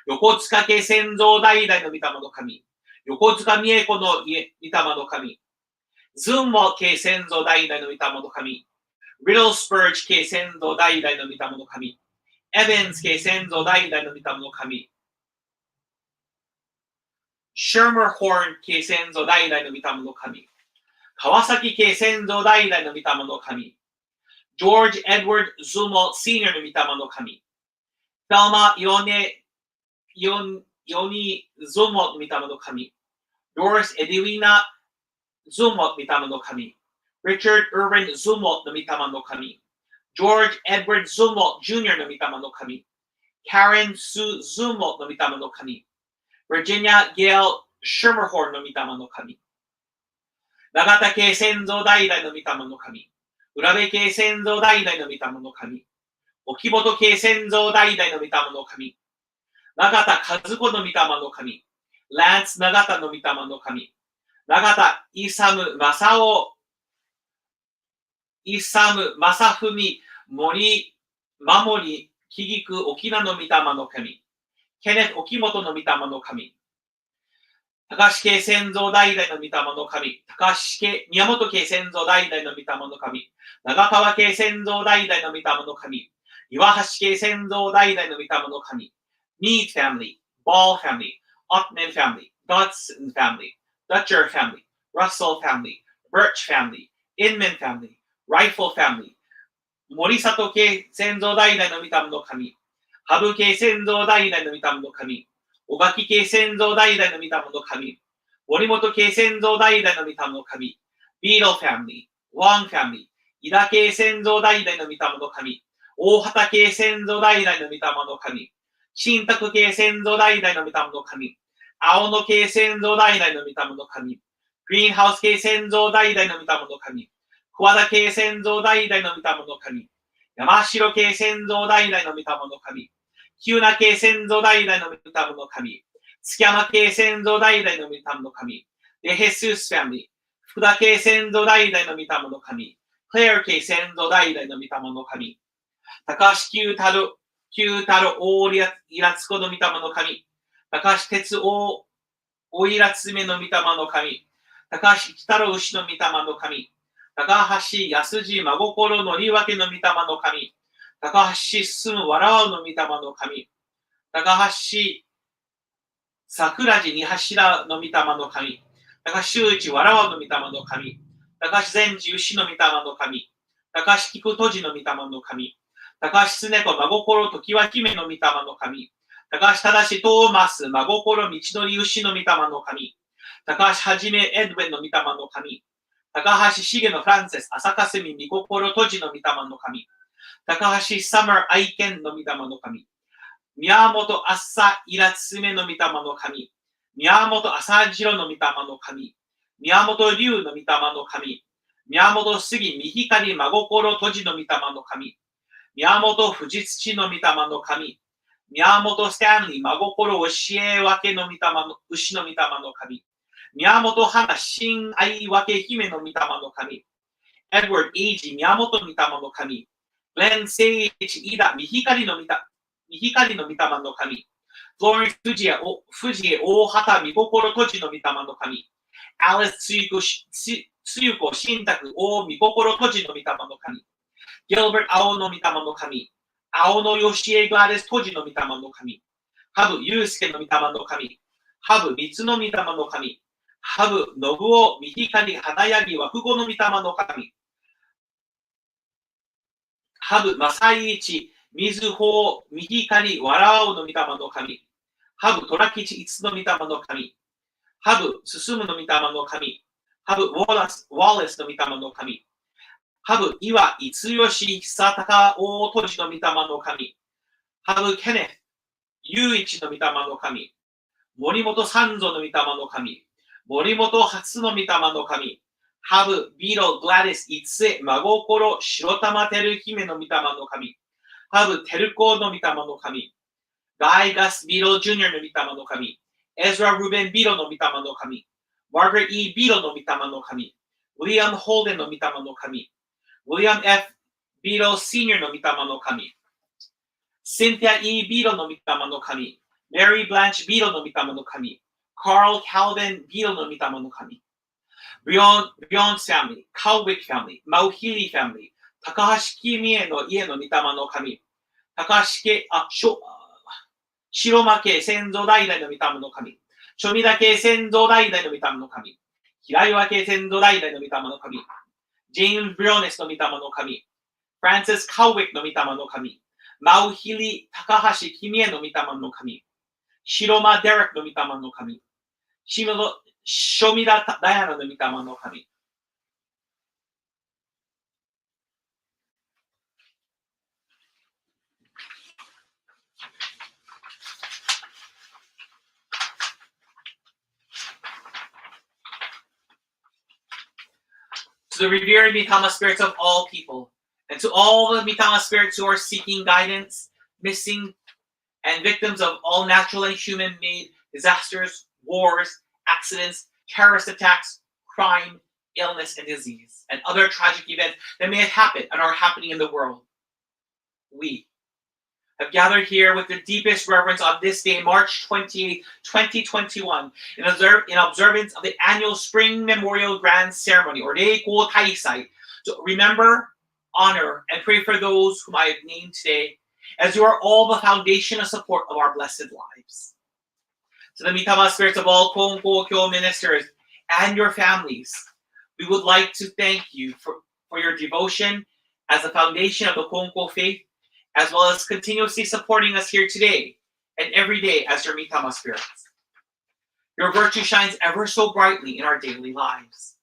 横塚家先祖代々の御霊の神。横塚美恵子の御霊の神。ズンモ家先祖代々の御霊の神。リドルスパージ家先祖代々の御霊の神。エヴァンズ家先祖代々の御霊の神。シューマーホーン家先祖代々の御霊の神。川崎家先祖代々の御霊の神。ジョージ・エドワード・ズモ・シニアの御霊の神。テルマ・ヨニ・ズモの御霊の神。ドリス・エディウィナ・ズモの御霊の神。リチャード・ウーヴィン・ズモの御霊の神。ジョージ・エドワード・ズモ・ジュニアの御霊の神。カレン・スー・ズモの御霊の神。ヴァージニア・ゲール・シューマーホーンの御霊の神。永田家先祖代々の御霊の神。浦部家先祖代々の御霊の神。沖本家先祖代々の御霊の神。永田和子の御霊の神。ランス永田の御霊の神。永田イサム正雄。イサム正文森守木菊沖縄の御霊の神。ケネフ沖本の御霊の神。高橋家先祖代々の御霊の神。高橋家宮本家先祖代々の御霊の神。長川家先祖代々の御霊の神。岩橋家先祖代々の御霊の神。Mead family, Ball family, Ottman family, Dodson family, Dutcher family, Russell family, Birch family, Inman family, Rifle family, 森里家先祖代々の御霊の神。羽生家先祖代々の御霊の神。小垣家先祖代々の御霊の神。森本家先祖代々の御霊の神。ビートルファミリー、ワンファミリー、井田家先祖代々の御霊の神。大畑家先祖代々の御霊の神。新宅家先祖代々の御霊の神。青野家先祖代々の御霊の神。グリーンハウス家先祖代々の御霊の神。桑田家先祖代々の御霊の神。山城家先祖代々の御霊の神。日向家先祖代々の御霊の神。月山家先祖代々の御霊の神。デヘスースファミリー。福田家先祖代々の御霊の神。クレア家先祖代々の御霊の神。高橋九太郎大イラツコの御霊の神。高橋哲大イラツメの御霊の神。高橋一太郎牛の御霊の神。高橋安次真心のりわけの御霊の神。高橋進むわらわの御霊の神。高橋桜地二柱の御霊の神。高橋修一わらわの御霊の神。高橋善治牛の御霊の神。高橋菊戸寺の御霊の神。高橋常子真心時は姫の御霊の神。高橋正トーマス真心道のり牛の御霊の神。高橋はじめエドウェンの御霊の神。高橋茂のフランセス朝霞御心戸寺の御霊の神。高橋サマー愛犬の御霊の神。宮本朝イラツメの御霊の神。宮本朝次郎の御霊の神。宮本龍の御霊の神。宮本杉見光真心戸寺の御霊の神。宮本藤土の御霊の神。宮本スタンリー真心教え分けの御霊の牛の御霊の神。宮本花新愛分け姫の御霊の神。エドワード・エイジ宮本御霊の神。グレン・セイチ・イダ・見光の御霊の神。フローレンス・藤江大畑見心土地の御霊の神。アレス・つゆこ新宅大見心土地の御霊の神。ギルバート・青の御霊の神。青野義恵グラデス土地の御霊の神。ハブ・ユウスケの御霊の神。ハブ・三つの御霊の神。ハブ・信夫、見光、花柳、枠語の御霊の神。ハブ・正一、水穂、見光、わらおの御霊の神。ハブ・虎吉、五つの御霊の神。ハブ・進むの御霊の神。ハブ・ウォーレスの御霊の神。ハブ・岩、いつよし、久高、大土地の御霊の神。ハブ・ケネフ、雄一の御霊の神。森本三蔵の御霊の神。森本初の御霊の神。ハブ、ビロ、グラディス、イツエ、真心、白玉テル姫の御霊の神。ハブ、テルコの御霊の神。ガイガス・ビロ・ジュニアの御霊の神。エズラ・ルベン・ビロの御霊の神。マーガレット・E・ビロの御霊の神。ウィリアム・ホーデンの御霊の神。ウィリアム・ F・ ビロ・シニアの御霊の神。シンティア・ E・ ビロの御霊の神。メリー・ブランチ・ビロの御霊の神。カール・カルベン・ビロの御霊の神。Beyond family, Calwick family, Mauhili family, 高橋紀美恵の家の御霊の神。高橋家、白間家先祖代々の御霊の神。ショミダ系先祖代々の御霊の神、平岩系先祖代々の御霊の神、ジェームズ・ブリオネスの御霊の神、フランシス・カウィックの御霊の神、マウヒリ・高橋君への御霊の神、シロマ・デレックの御霊の神、ショミダ・ダイアナの御霊の神、to the revered Mitama spirits of all people, and to all the Mitama spirits who are seeking guidance, missing, and victims of all natural and human-made disasters, wars, accidents, terrorist attacks, crime, illness, and disease, and other tragic events that may have happened and are happening in the world. We have gathered here with the deepest reverence on this day, March 28, 2021, in observance of the annual Spring Memorial Grand Ceremony, or Reiko Taisai, to remember, honor, and pray for those whom I have named today, as you are all the foundation and support of our blessed lives. To the Mitama spirits of all Konko Kyo ministers and your families, we would like to thank you for your devotion as the foundation of the Konko faith, as well as continuously supporting us here today and every day as your Mitama spirits. Your virtue shines ever so brightly in our daily lives.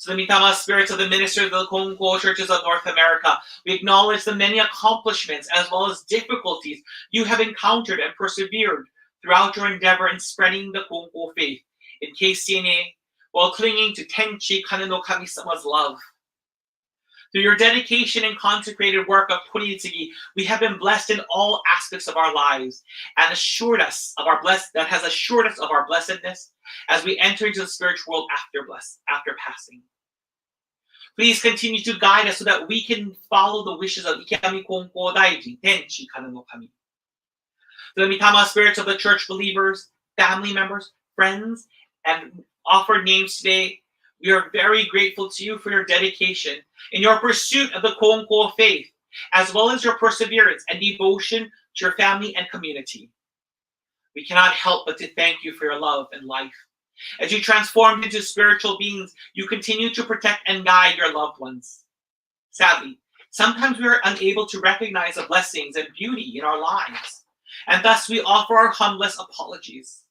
To the Mitama spirits of the ministers of the Konko churches of North America, we acknowledge the many accomplishments as well as difficulties you have encountered and persevered throughout your endeavor in spreading the Konko faith in KCNA while clinging to Tenchi Kanno Kami-sama's love. Through your dedication and consecrated work of Kunitsugi, we have been blessed in all aspects of our lives and assured us of our blessedness as we enter into the spiritual world after passing. Please continue to guide us so that we can follow the wishes of Ikami Konko Daijin, Tenchi Kanno no Kami. The Mitama spirits of the church believers, family members, friends, and offered names today, we are very grateful to you for your dedication in your pursuit of the Konko faith, as well as your perseverance and devotion to your family and community. We cannot help but to thank you for your love and life. As you transformed into spiritual beings, you continue to protect and guide your loved ones. Sadly, sometimes we are unable to recognize the blessings and beauty in our lives, and thus we offer our humblest apologies.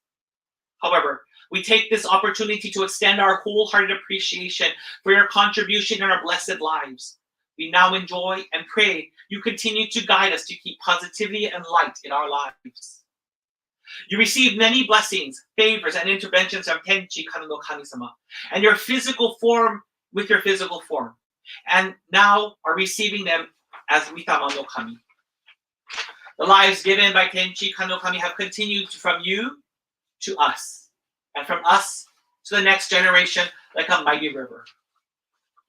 However, we take this opportunity to extend our wholehearted appreciation for your contribution in our blessed lives. We now enjoy and pray you continue to guide us to keep positivity and light in our lives. You receive many blessings, favors, and interventions from Tenchi Kanno Kami-sama, and your physical form with your physical form, and now are receiving them as Mitama no Kami. The lives given by Tenchi Kanno Kami have continued from you to us, and from us to the next generation like a mighty river.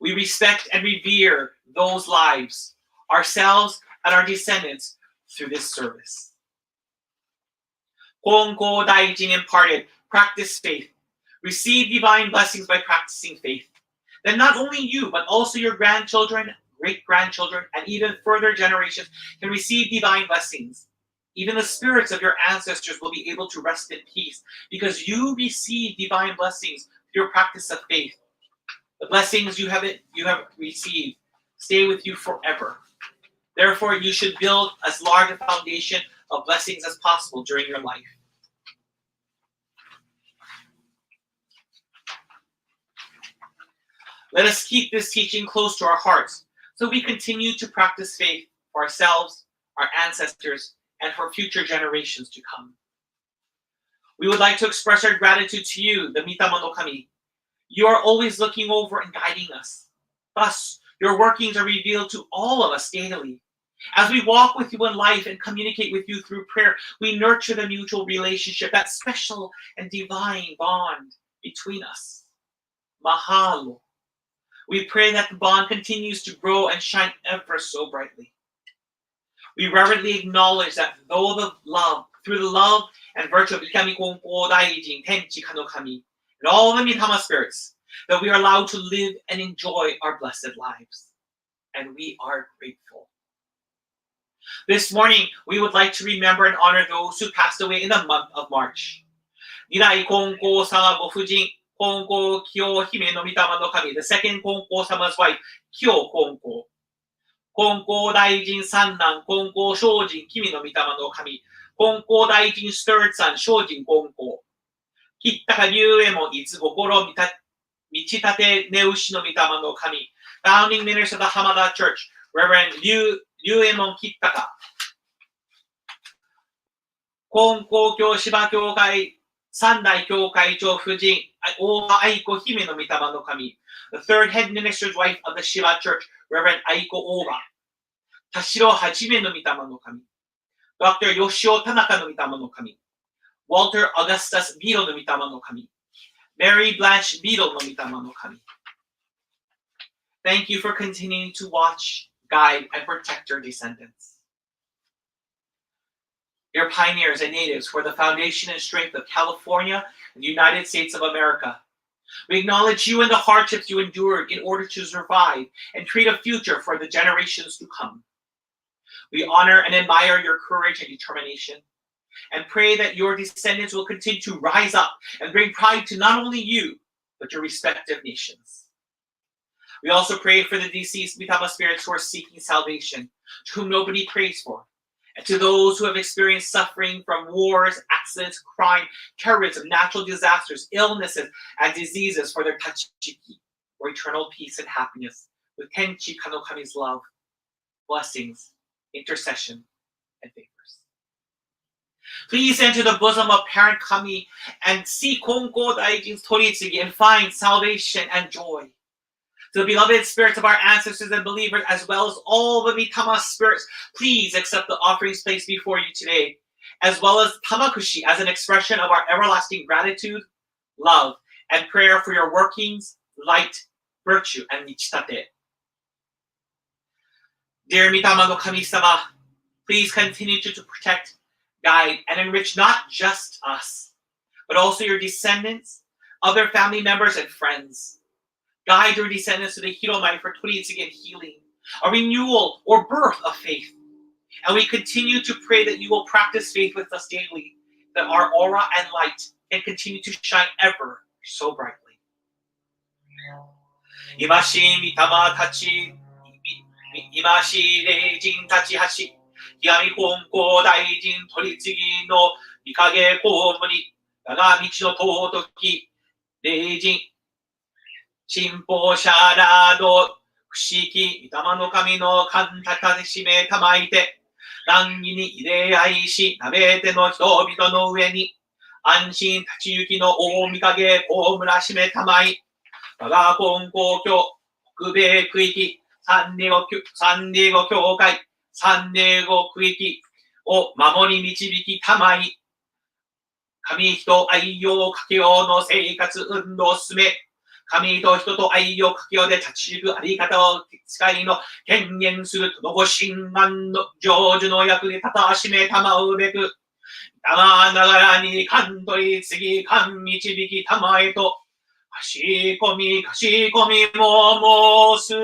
We respect and revere those lives, ourselves and our descendants, through this service. Konko Daijin imparted, practice faith. Receive divine blessings by practicing faith. Then not only you, but also your grandchildren, great-grandchildren, and even further generations can receive divine blessings. Even the spirits of your ancestors will be able to rest in peace because you receive divine blessings through your practice of faith. The blessings you have received stay with you forever. Therefore, you should build as large a foundation of blessings as possible during your life. Let us keep this teaching close to our hearts so we continue to practice faith for ourselves, our ancestors, and for future generations to come. We would like to express our gratitude to you, the Mitama no Kami. You are always looking over and guiding us. Thus, your workings are revealed to all of us daily. As we walk with you in life and communicate with you through prayer, we nurture the mutual relationship, that special and divine bond between us. Mahalo. We pray that the bond continues to grow and shine ever so brightly. We reverently acknowledge that through the love and virtue of Ikami Konko Daijin, Tenchi Kanno Kami, and all the Mitama spirits, that we are allowed to live and enjoy our blessed lives. And we are grateful. This morning, we would like to remember and honor those who passed away in the month of March. 二代金光様ご婦人、金光清姫の御霊の神、the second 金光様 's wife, 清金光。金光大臣三男、金光精進君の御霊の神、金光大臣 third son, 精進金光。吉高龍右衛門、いつ心満ち立て根牛の御霊の神、founding minister of the Hamada Church, Reverend 龍右衛門吉高。金光教芝教会三代教会長夫人、大場愛子姫の御霊の神。The third head minister's wife of the Shiva Church, Reverend 愛子大場。田代はじめの御霊の神。Dr. 吉尾田中の御霊の神。Walter Augustus Beadle の御霊の神。Mary Blanche Beadle の御霊の神。Thank you for continuing to watch, guide, and protect your descendants. Your pioneers and natives were the foundation and strength of California and the United States of America. We acknowledge you and the hardships you endured in order to survive and create a future for the generations to come. We honor and admire your courage and determination and pray that your descendants will continue to rise up and bring pride to not only you, but your respective nations. We also pray for the deceased Mitama spirits who are seeking salvation, to whom nobody prays for, and to those who have experienced suffering from wars, accidents, crime, terrorism, natural disasters, illnesses, and diseases for their tachiki, or eternal peace and happiness, with Tenchi Kanokami's love, blessings, intercession, and favors. Please enter the bosom of Parent Kami and see Konko Daijin's Toritsugi and find salvation and joy. To the beloved spirits of our ancestors and believers, as well as all the Mitama spirits, please accept the offerings placed before you today, as well as Tamakushi as an expression of our everlasting gratitude, love, and prayer for your workings, light, virtue, and nichitate. Dear Mitama no Kami-sama, please continue to protect, guide, and enrich not just us, but also your descendants, other family members, and friends. Guide your descendants to the Hiromai for Toritsugi and healing, a renewal or birth of faith. And we continue to pray that you will practice faith with us daily, that our aura and light can continue to shine ever so brightly. Imashi Mitama Tachi, Imashi Reijin Tachi Hashi, Yami Konko Daijin Toritsugi no Mikage Komuri, Daga Michi no Totoki, Reijin, 信奉者など、不思議、御霊の神の神高でしめたまいて、難儀に入れ合いし、なべての人々の上に、安心立ち行きの大御影、大村しめたまい、我が金光教、北米区域、サンディエゴ教会、サンディエゴ区域を守り導きたまい、神人愛用かけようの生活運動を進め、神と人と愛をかけようで立ち行くあり方を使いの権限するとのご神願の成就の役で立たしめたまうべく、たまながらに勘取り次勘導きたまえと、かしこみも申す。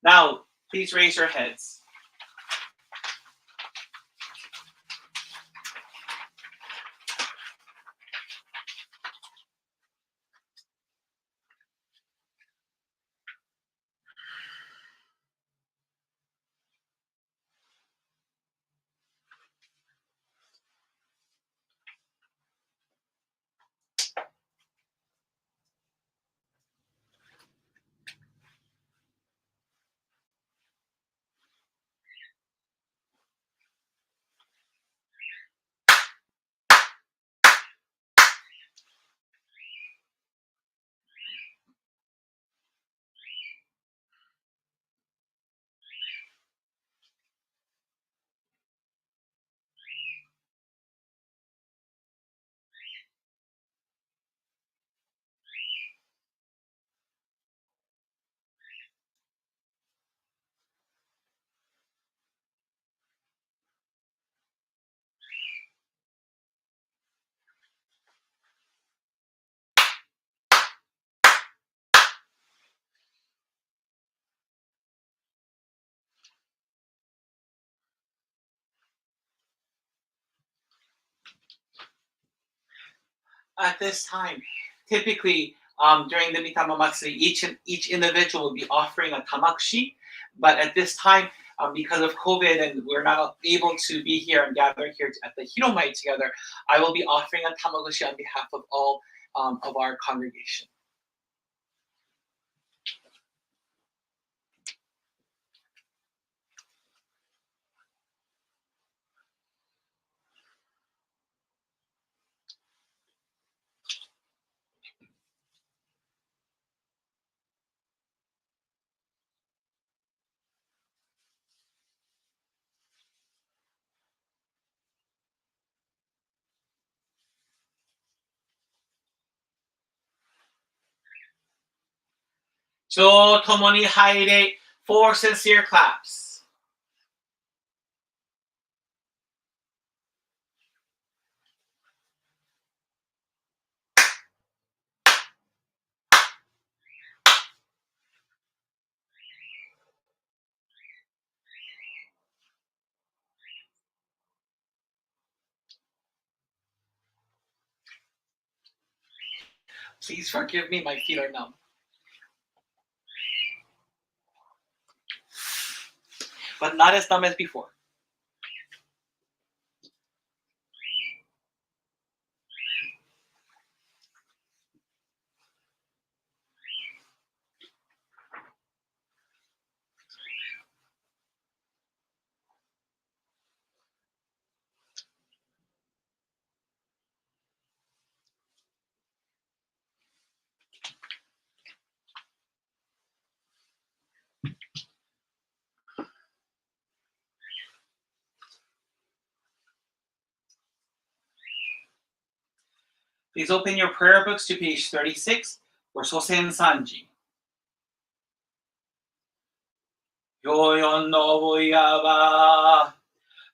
Now, please raise your heads. at this time, typically during the Mitama Matsuri, each individual will be offering a tamakushi, but at this time, because of COVID and we're not able to be here and gather here at the Hiromai together, I will be offering a tamakushi on behalf of all of our congregation. So, tomoni haire, 4 sincere claps. Please forgive me, my feet are numb. But not as numb as before. Please open your prayer books to page 36 for Sosen Sanji. Yoyon no Boyawa,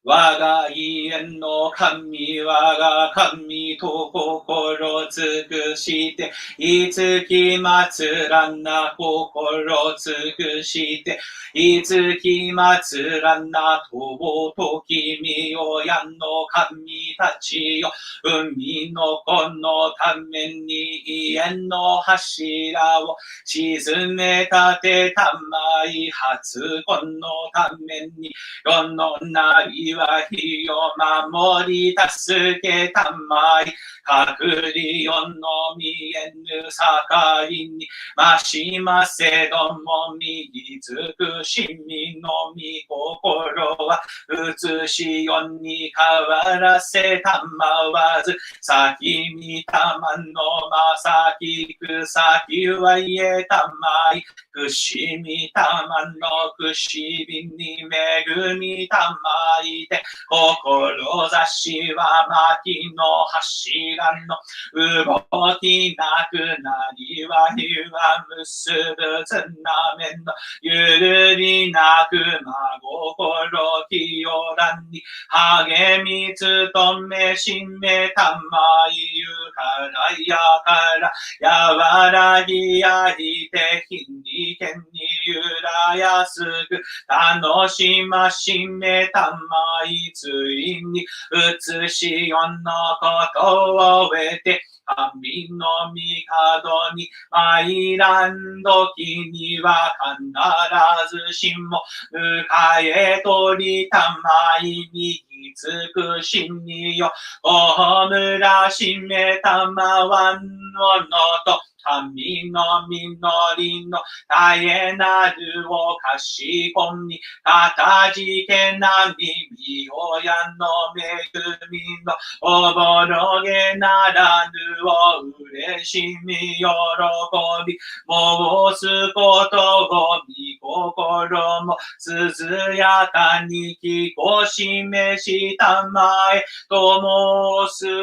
Waga ien no kami, Waga kami to kokoro tsukushite, Itsuki matsuranna kokoro tsukushite, Itsuki matsuranna tobo toki miyoyan no kami tachi yo, Umi no kon no tamen ni ien no hashira wo, Shizumetate tamai hatsu kon no tamen ni, Yon no nari wa hiyo mamori tasuke tamai, Kakuri yon no mienu sakai ni, Mashimase domo migizuku shimi no mi kokoro wa, Utsushi yon ni kawarase tamawazu, Saki mitama no masaki kusaki wa ie tamai, Kushimi tama no kushibi ni megumi tamai te, Kokorozashi wa maki no hashira no, Uboki naku nari wa hiwa musubu tsunamen no, Yururi naku magokoro kiyoran ni, Hagemi tsutome shime tamai yukara yakara, Yawaragi yahite hindi ken ni yurayasuku, Tanoshimashime tamai tsui ni, Utsushi yon no koto wo uete, Kami no mikado ni mairan doki ni wa kanarazu shin mo mukae tori tamai migi tsukushin ni yo, Omura shime tama wan no to, Kami no minori no tae naru o kashikon ni, Katajike nami miyoya no megumi no, Oboroge naranu o ureshimi yorokobi, Mosu koto o mi kokoro mo, Suzuyaka ni kikoshime tamae tomosu.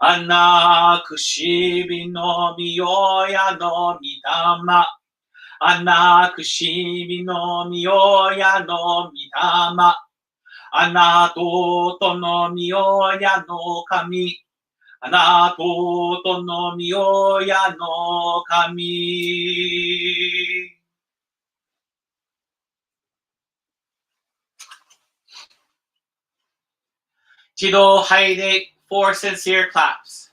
Anna kushibi no miyoya no mitama, Anna kushibi no miyoya no mitama, Anna toto no miyoya no kami, Anna toto no miyoya no kami. Chido haide 4 sincere claps.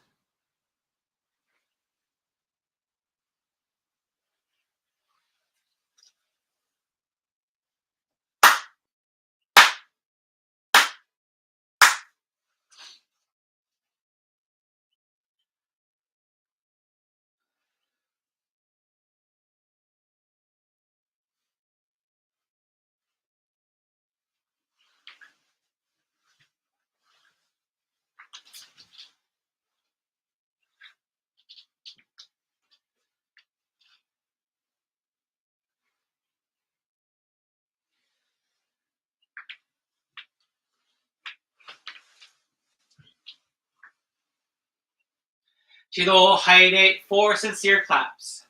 Chido Haide, 4 sincere claps.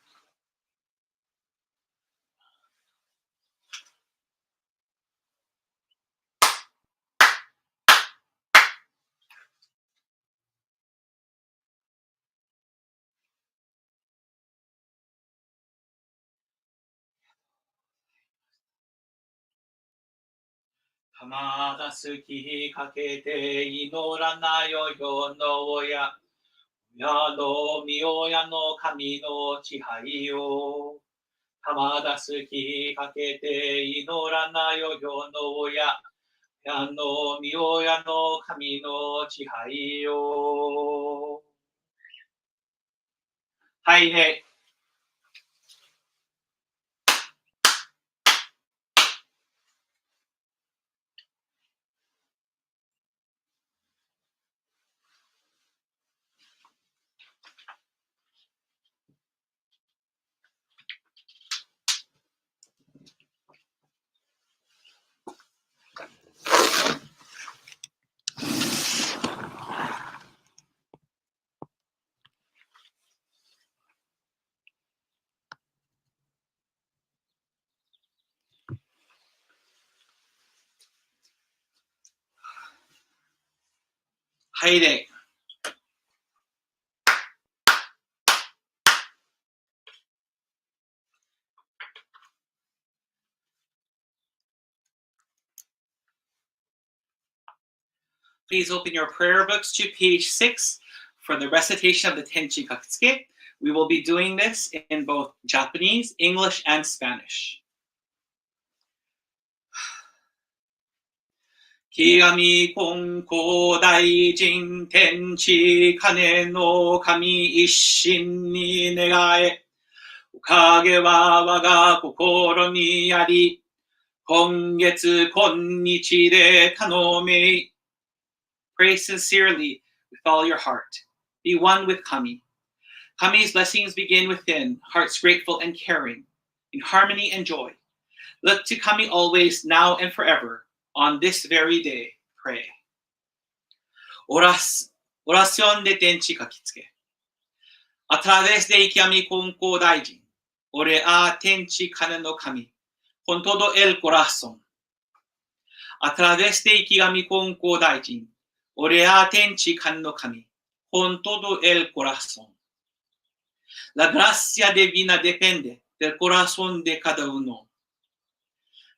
Kamada suki kakete inora nayo yo no oya. Ya no miyoya no kami no chihai yo. Kamada suki kakete inora nayo yo no oya. Ya no miyoya no kami no chihai yo. Hai hey. Haide. Please open your prayer books to page 6 for the recitation of the Tenchi Kakutsuke. We will be doing this in both Japanese, English, and Spanish. Kigami Konko Daijin Tenchi Kane no Kami Isshin ni Negae. Ukage wa waga kokoro ni ari. Kongetsu konnichi de tanomei. Pray sincerely with all your heart. Be one with Kami. Kami's blessings begin within, hearts grateful and caring, in harmony and joy. Look to Kami always, now and forever. On this very day, pray. Oración de Tenchi Kakitsuke. A través de Ikami Konko Daijin, ore a Tenchi Kane no Kami, con todo el corazón. A través de Ikigami Konko Daijin, ore a Tenchi Kane no Kami, con todo el corazón. La gracia divina depende del corazón de cada uno.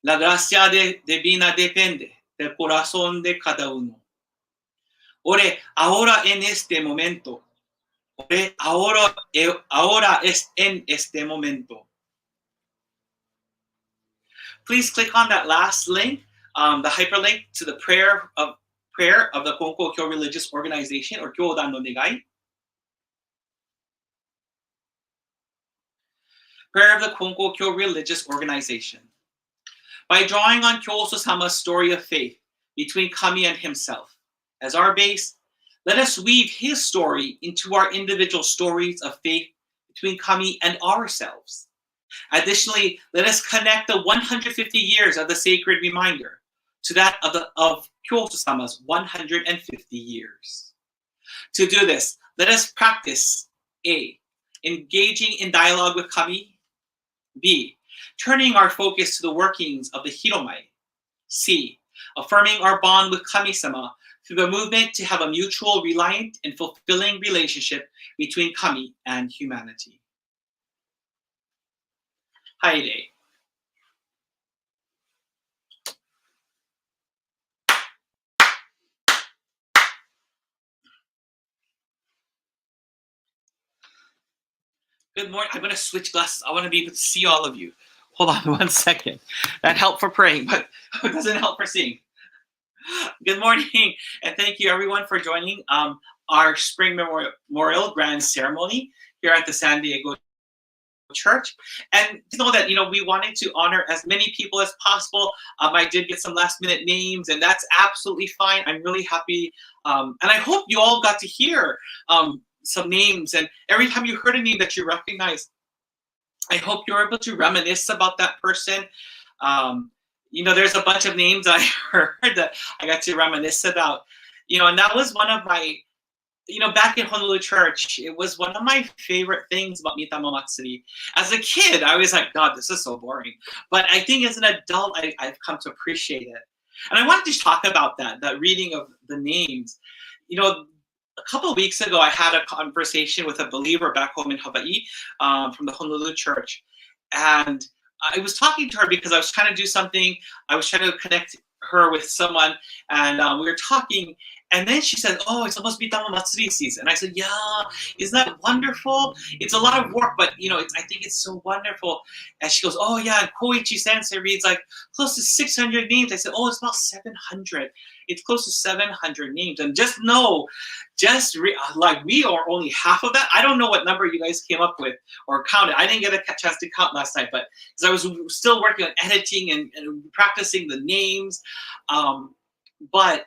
La gracia divina depende del corazón de cada uno. Ore ahora en este momento. Ore ahora es en este momento. Please click on that last link, the hyperlink to the prayer of the Konko Kyo Religious Organization or Kyodan no Negai. Prayer of the Konko Kyo Religious Organization. By drawing on Kyoso-sama's story of faith between Kami and himself as our base, let us weave his story into our individual stories of faith between Kami and ourselves. Additionally, let us connect the 150 years of the sacred reminder to that of Kyoso-sama's 150 years. To do this, let us practice A. Engaging in dialogue with Kami. B. Turning our focus to the workings of the Hiromai. C. Affirming our bond with Kami-sama through the movement to have a mutual, reliant, and fulfilling relationship between Kami and humanity. Haide. Good morning. I'm going to switch glasses. I want to be able to see all of you. Hold on 1 second. That helped for praying, but it doesn't help for seeing. Good morning, and thank you everyone for joining our Spring Memorial Grand Ceremony here at the San Diego Church. And to know that, we wanted to honor as many people as possible. I did get some last minute names, and that's absolutely fine. I'm really happy. And I hope you all got to hear some names, and every time you heard a name that you recognize, I hope you're able to reminisce about that person. There's a bunch of names I heard that I got to reminisce about, and that was one of my, back in Honolulu Church, it was one of my favorite things about Mitama Matsuri. As a kid, I was like, God, this is so boring. But I think as an adult, I've come to appreciate it. And I wanted to talk about that reading of the names. A couple of weeks ago, I had a conversation with a believer back home in Hawaii from the Honolulu Church. And I was talking to her because I was trying to do something. I was trying to connect her with someone, and we were talking. And then she said, oh, it's almost Mitama Matsuri season. And I said, yeah, isn't that wonderful? It's a lot of work, but I think it's so wonderful. And she goes, oh yeah, and Koichi Sensei reads like close to 600 names. I said, oh, it's about 700. It's close to 700 names. And just know, like we are only half of that. I don't know what number you guys came up with or counted. I didn't get a chance to count last night, but because I was still working on editing and practicing the names. But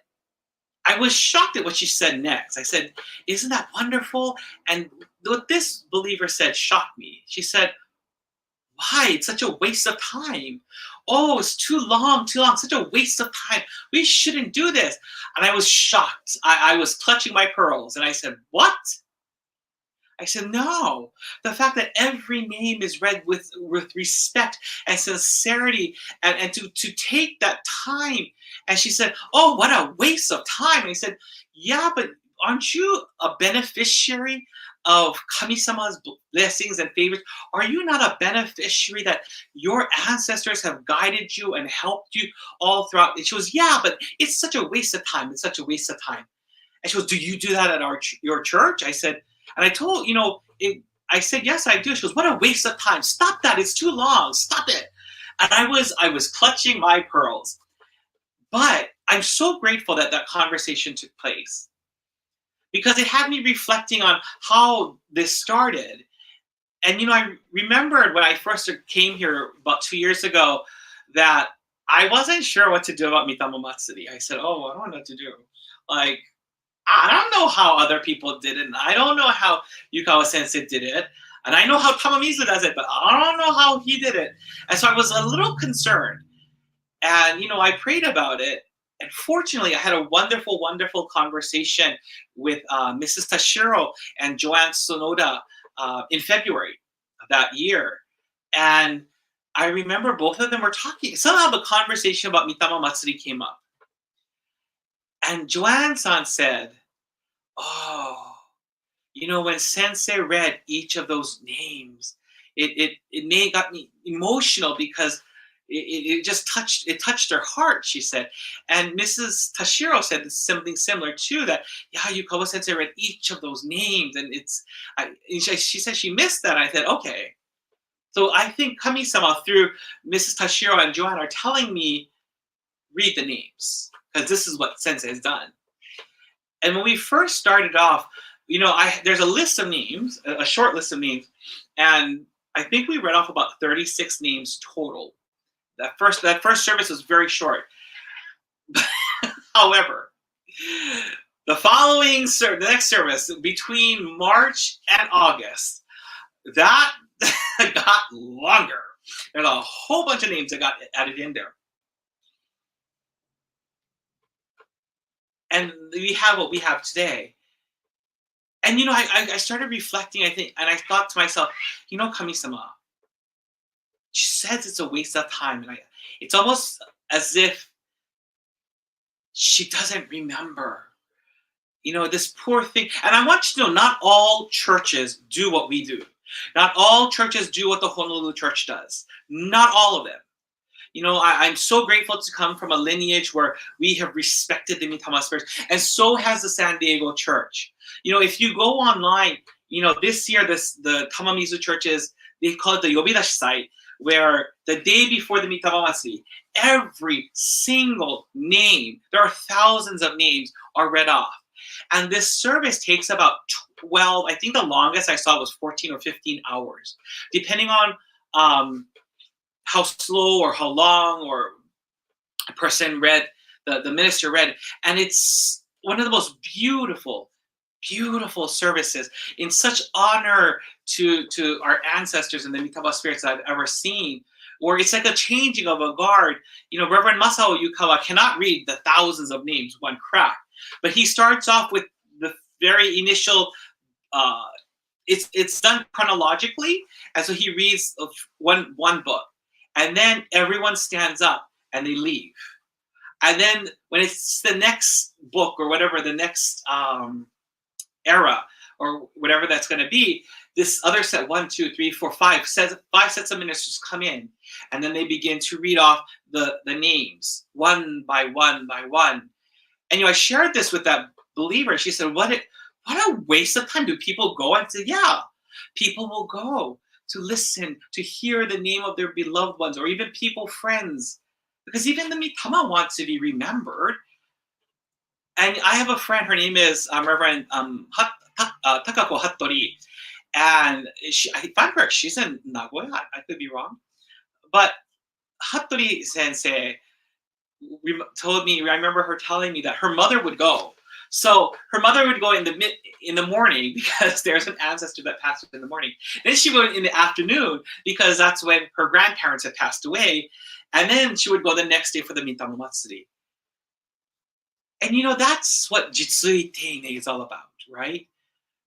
I was shocked at what she said next. I said, isn't that wonderful? And what this believer said shocked me. She said, why? It's such a waste of time. Oh, it's too long, such a waste of time. We shouldn't do this. And I was shocked. I was clutching my pearls. And I said, what? I said, no. The fact that every name is read with respect and sincerity and to take that time. And she said, oh, what a waste of time. And I said, yeah, but aren't you a beneficiary of Kami-sama's blessings and favors? Are you not a beneficiary that your ancestors have guided you and helped you all throughout? And she goes, yeah, but it's such a waste of time. It's such a waste of time. And she goes, do you do that at your church? I said, and I told, I said, yes, I do. She goes, what a waste of time. Stop that. It's too long. Stop it. And I was clutching my pearls. But I'm so grateful that conversation took place, because it had me reflecting on how this started. And, I remembered when I first came here about 2 years ago that I wasn't sure what to do about Mitama Matsuri. I said, oh, I don't know what to do. Like, I don't know how other people did it, and I don't know how Yukawa Sensei did it, and I know how Tamamizu does it, but I don't know how he did it. And so I was a little concerned. And, I prayed about it. And fortunately, I had a wonderful, wonderful conversation with Mrs. Tashiro and Joanne Sonoda in February of that year. And I remember both of them were talking. Somehow the conversation about Mitama Matsuri came up. And Joanne-san said, oh, when Sensei read each of those names, it got me emotional because it just touched her heart, she said. And Mrs. Tashiro said something similar too, that, yeah, Yukawa Sensei read each of those names. And she said she missed that. I said, okay. So I think Kami-sama through Mrs. Tashiro and Joanne are telling me, read the names, because this is what Sensei has done. And when we first started off, there's a list of names, a short list of names, and I think we read off about 36 names total. That first service was very short. However, the next service between March and August, that got longer. There's a whole bunch of names that got added in there. And we have what we have today. And, I started reflecting, I think, and I thought to myself, Kami-sama, she says it's a waste of time. And it's almost as if she doesn't remember, this poor thing. And I want you to know, not all churches do what we do. Not all churches do what the Honolulu Church does. Not all of them. I'm so grateful to come from a lineage where we have respected the Mitama spirits, and so has the San Diego Church. If you go online, this year, the Tamamizu churches, they call it the Yobidashi site, where the day before the Mitama Matsuri, every single name, there are thousands of names, are read off. And this service takes about 12, I think the longest I saw was 14 or 15 hours, depending on how slow or how long or a person read, the minister read. And it's one of the most beautiful services, in such honor to our ancestors and the Mitama spirits that I've ever seen, where it's like a changing of a guard. Reverend Masao Yukawa cannot read the thousands of names one crack, but he starts off with the very initial, it's done chronologically, and so he reads one book, and then everyone stands up and they leave. And then when it's the next book or whatever, the next era or whatever that's going to be, this other set, 1, 2, 3, 4, 5 sets of ministers come in, and then they begin to read off the names one by one by one. And I shared this with that believer. She said, what a waste of time. Do people go? And I said, yeah, people will go to listen, to hear the name of their beloved ones, or even people, friends, because even the Mitama wants to be remembered. And I have a friend, her name is Reverend Takako Hattori, and if I'm correct, she's in Nagoya. I could be wrong. But Hattori sensei told me, I remember her telling me that her mother would go. So her mother would go in the morning, because there's an ancestor that passed in the morning. Then she would in the afternoon, because that's when her grandparents had passed away. And then she would go the next day for the Mitama Matsuri. And that's what Jitsui Teine is all about, right?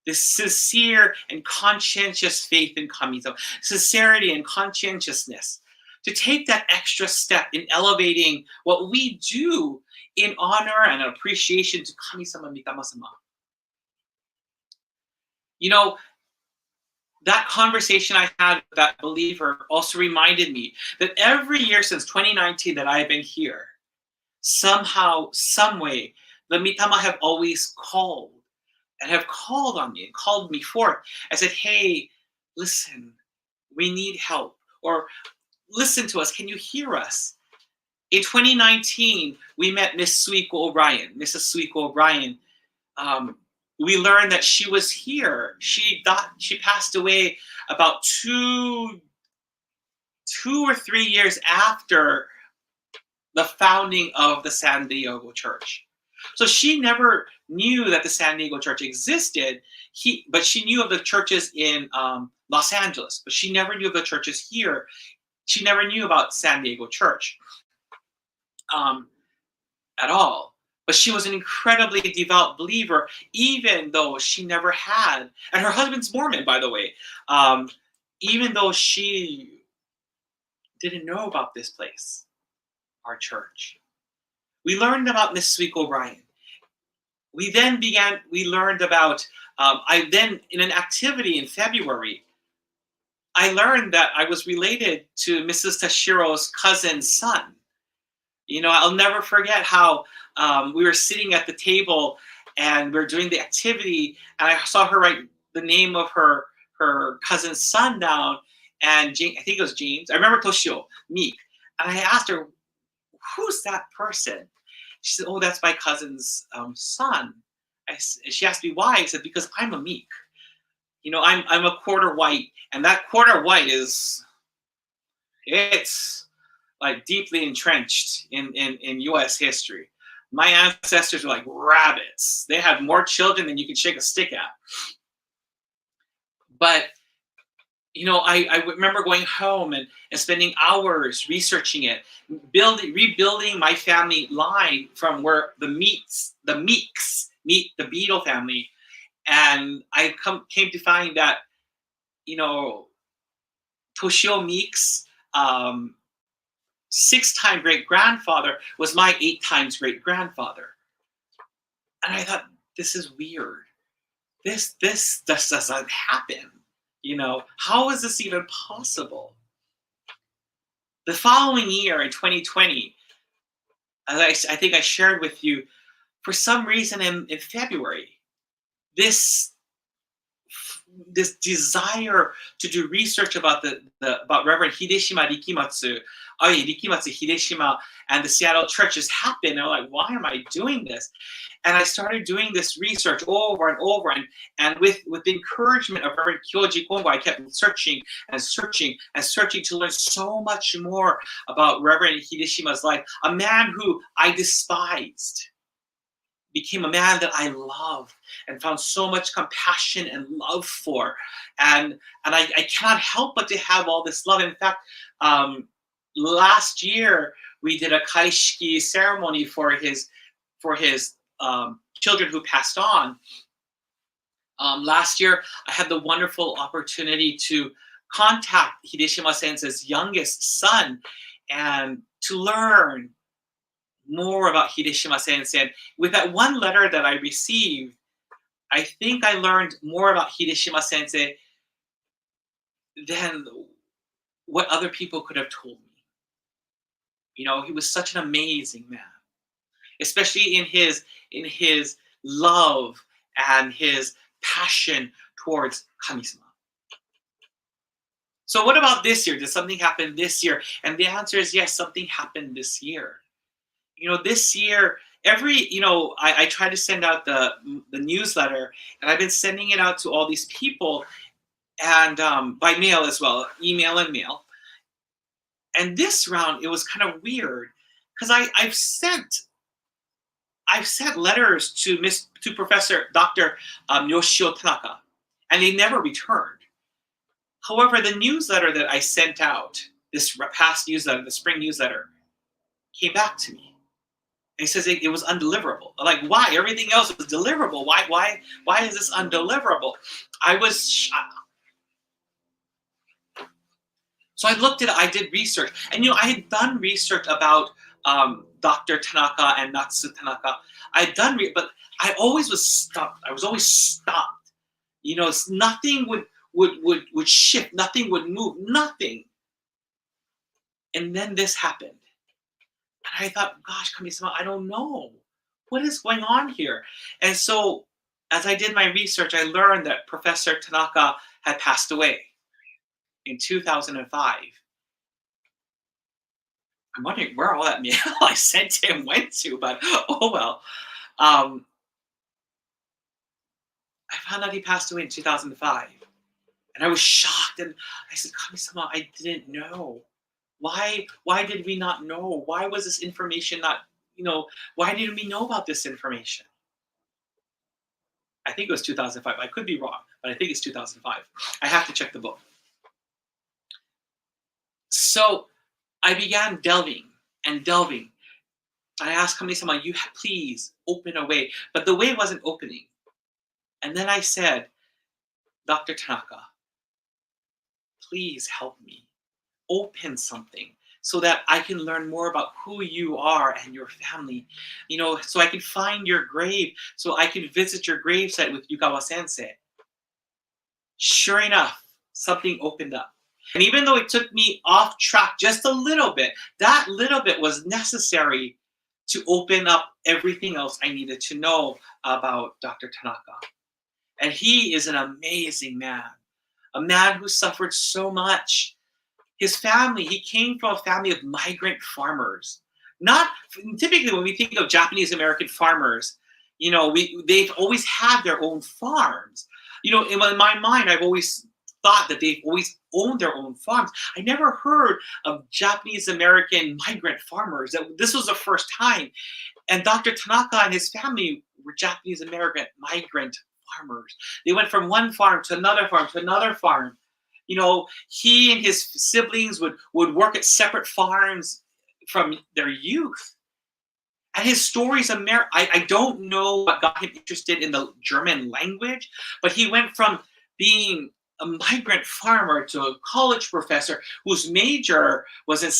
This sincere and conscientious faith in Kami-sama, sincerity and conscientiousness, to take that extra step in elevating what we do in honor and appreciation to Kami-sama, Mitama-sama. That conversation I had with that believer also reminded me that every year since 2019 that I've been here, somehow, some way, the Mitama have always called on me and called me forth. I said, hey, listen, we need help. Or listen to us, can you hear us? In 2019, we met Mrs. Suiko O'Brien. We learned that she was here. She passed away about two or 3 years after the founding of the San Diego Church. So she never knew that the San Diego Church existed, but she knew of the churches in Los Angeles, but she never knew of the churches here. She never knew about San Diego Church at all. But she was an incredibly devout believer, even though she never had, and her husband's Mormon, by the way, even though she didn't know about this place, our church. We learned about Miss Suiko O'Brien. We learned about, in an activity in February, I learned that I was related to Mrs. Tashiro's cousin's son. I'll never forget how we were sitting at the table and we were doing the activity, and I saw her write the name of her cousin's son down, and I think it was James. I remember Toshio, Meek. And I asked her, who's that person? She said, oh, that's my cousin's son. She asked me why. I said, because I'm a Meek. I'm a quarter white, and that quarter white it's like deeply entrenched in U.S. history. My ancestors were like rabbits. They had more children than you could shake a stick at. But, I remember going home and spending hours researching it, rebuilding my family line from where the Meeks meet the Beetle family. And I came to find that, Toshio Meeks, 6-time great-grandfather was my 8 times great-grandfather. And I thought, this is weird. This just doesn't happen. How is this even possible? The following year, in 2020, as I think I shared with you, for some reason in February, this this desire to do research about about Reverend Hideshima Rikimatsu, Rikimatsu Hideshima, and the Seattle church just happened. I'm like, why am I doing this? And I started doing this research over and over, and with the encouragement of Reverend Kyoji Kongo, I kept searching and searching and searching to learn so much more about Reverend Hideshima's life. A man who I despised became a man that I loved and found so much compassion and love for. And I cannot help but to have all this love. In fact, last year we did a kaishiki ceremony for his children who passed on. Last year, I had the wonderful opportunity to contact Hideshima Sensei's youngest son and to learn more about Hideshima Sensei. And with that one letter that I received, I think I learned more about Hideshima Sensei than what other people could have told me. You know, he was such an amazing man, especially in his love and his passion towards Kami-sama. So what about this year? Did something happen this year? And the answer is yes, something happened this year. You know, this year, I try to send out the newsletter, and I've been sending it out to all these people, and by mail as well, email and mail. And this round, it was kind of weird because I've sent letters to Professor Dr. Yoshio Tanaka, and they never returned. However, the newsletter that I sent out, this past newsletter, the spring newsletter, came back to me. And he says it was undeliverable. I'm like, why? Everything else was deliverable. Why is this undeliverable? I was shocked. So I looked at it, I did research. And I had done research about Dr. Tanaka and Natsu Tanaka. I had done, but I always was stumped. I was always stopped. Nothing would shift, nothing would move, nothing. And then this happened. And I thought, gosh, Kami-sama, I don't know. What is going on here? And so as I did my research, I learned that Professor Tanaka had passed away in 2005. I'm wondering where all that mail I sent to him went to, but oh well. I found out he passed away in 2005. And I was shocked, and I said, Kami-sama, I didn't know. Why did we not know? Why was this information not, why didn't we know about this information? I think it was 2005. I could be wrong, but I think it's 2005. I have to check the book. So I began delving and delving. I asked Kami-sama, you please open a way. But the way wasn't opening. And then I said, Dr. Tanaka, please help me. Open something so that I can learn more about who you are and your family, so I can find your grave, so I can visit your gravesite with Yukawa Sensei. Sure enough, something opened up. And even though it took me off track just a little bit, that little bit was necessary to open up everything else I needed to know about Dr. Tanaka. And he is an amazing man, a man who suffered so much. His family, he came from a family of migrant farmers. Not typically when we think of Japanese American farmers, they've always had their own farms. In my mind, I've always thought that they've always owned their own farms. I never heard of Japanese American migrant farmers. This was the first time. And Dr. Tanaka and his family were Japanese American migrant farmers. They went from one farm to another farm to another farm. He and his siblings would work at separate farms from their youth. And his stories, I don't know what got him interested in the German language, but he went from being a migrant farmer to a college professor whose major was in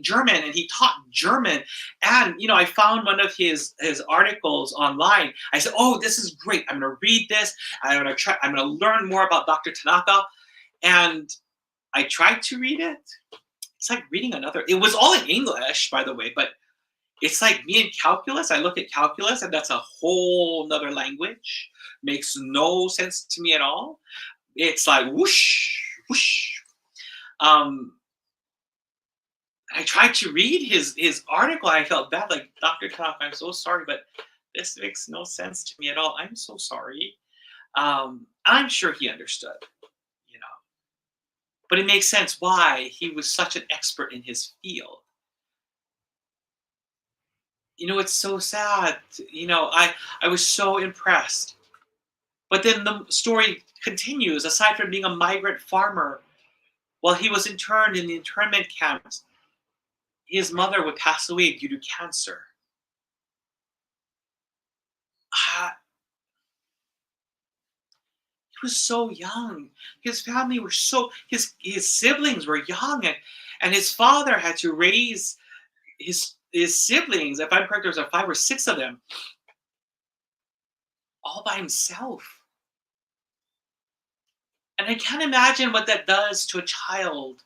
German, and he taught German. And, I found one of his articles online. I said, oh, this is great. I'm going to read this. I'm going to learn more about Dr. Tanaka. And I tried to read it. It's like reading it was all in English, by the way, but It's like me in calculus. I look at calculus, and that's a whole nother language. Makes no sense to me at all. It's like whoosh, whoosh. I tried to read his article. I felt bad, like, Dr. Tanaka, I'm so sorry, but this makes no sense to me at all. I'm so sorry. I'm sure he understood, you know, but it makes sense why he was such an expert in his field. It's so sad. I was so impressed. But then the story continues. Aside from being a migrant farmer, while he was interned in the internment camps, his mother would pass away due to cancer. He was so young. His family were his siblings were young, and his father had to raise his siblings. If I'm correct, there was 5 or 6 of them, all by himself. And I can't imagine what that does to a child,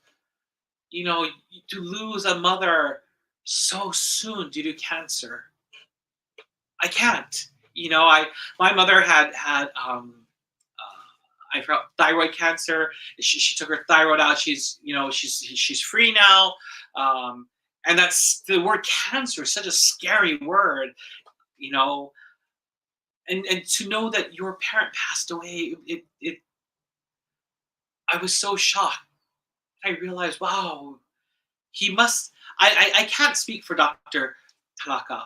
to lose a mother so soon due to cancer. I can't. My mother had I forgot, thyroid cancer. She took her thyroid out. She's free now. And that's the word cancer is such a scary word, and to know that your parent passed away, I was so shocked. I realized, wow, he must. I can't speak for Dr. Tanaka,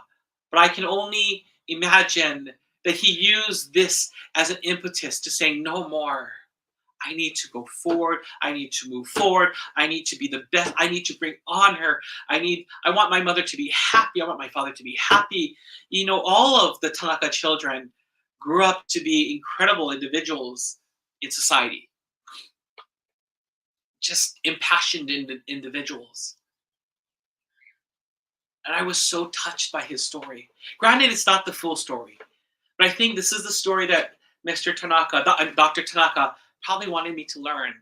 but I can only imagine that he used this as an impetus to say no more. I need to go forward. I need to move forward. I need to be the best. I need to bring honor. I want my mother to be happy. I want my father to be happy. All of the Tanaka children grew up to be incredible individuals in society. Just impassioned individuals. And I was so touched by his story. Granted, it's not the full story, but I think this is the story that Mr. Tanaka, Dr. Tanaka, probably wanted me to learn.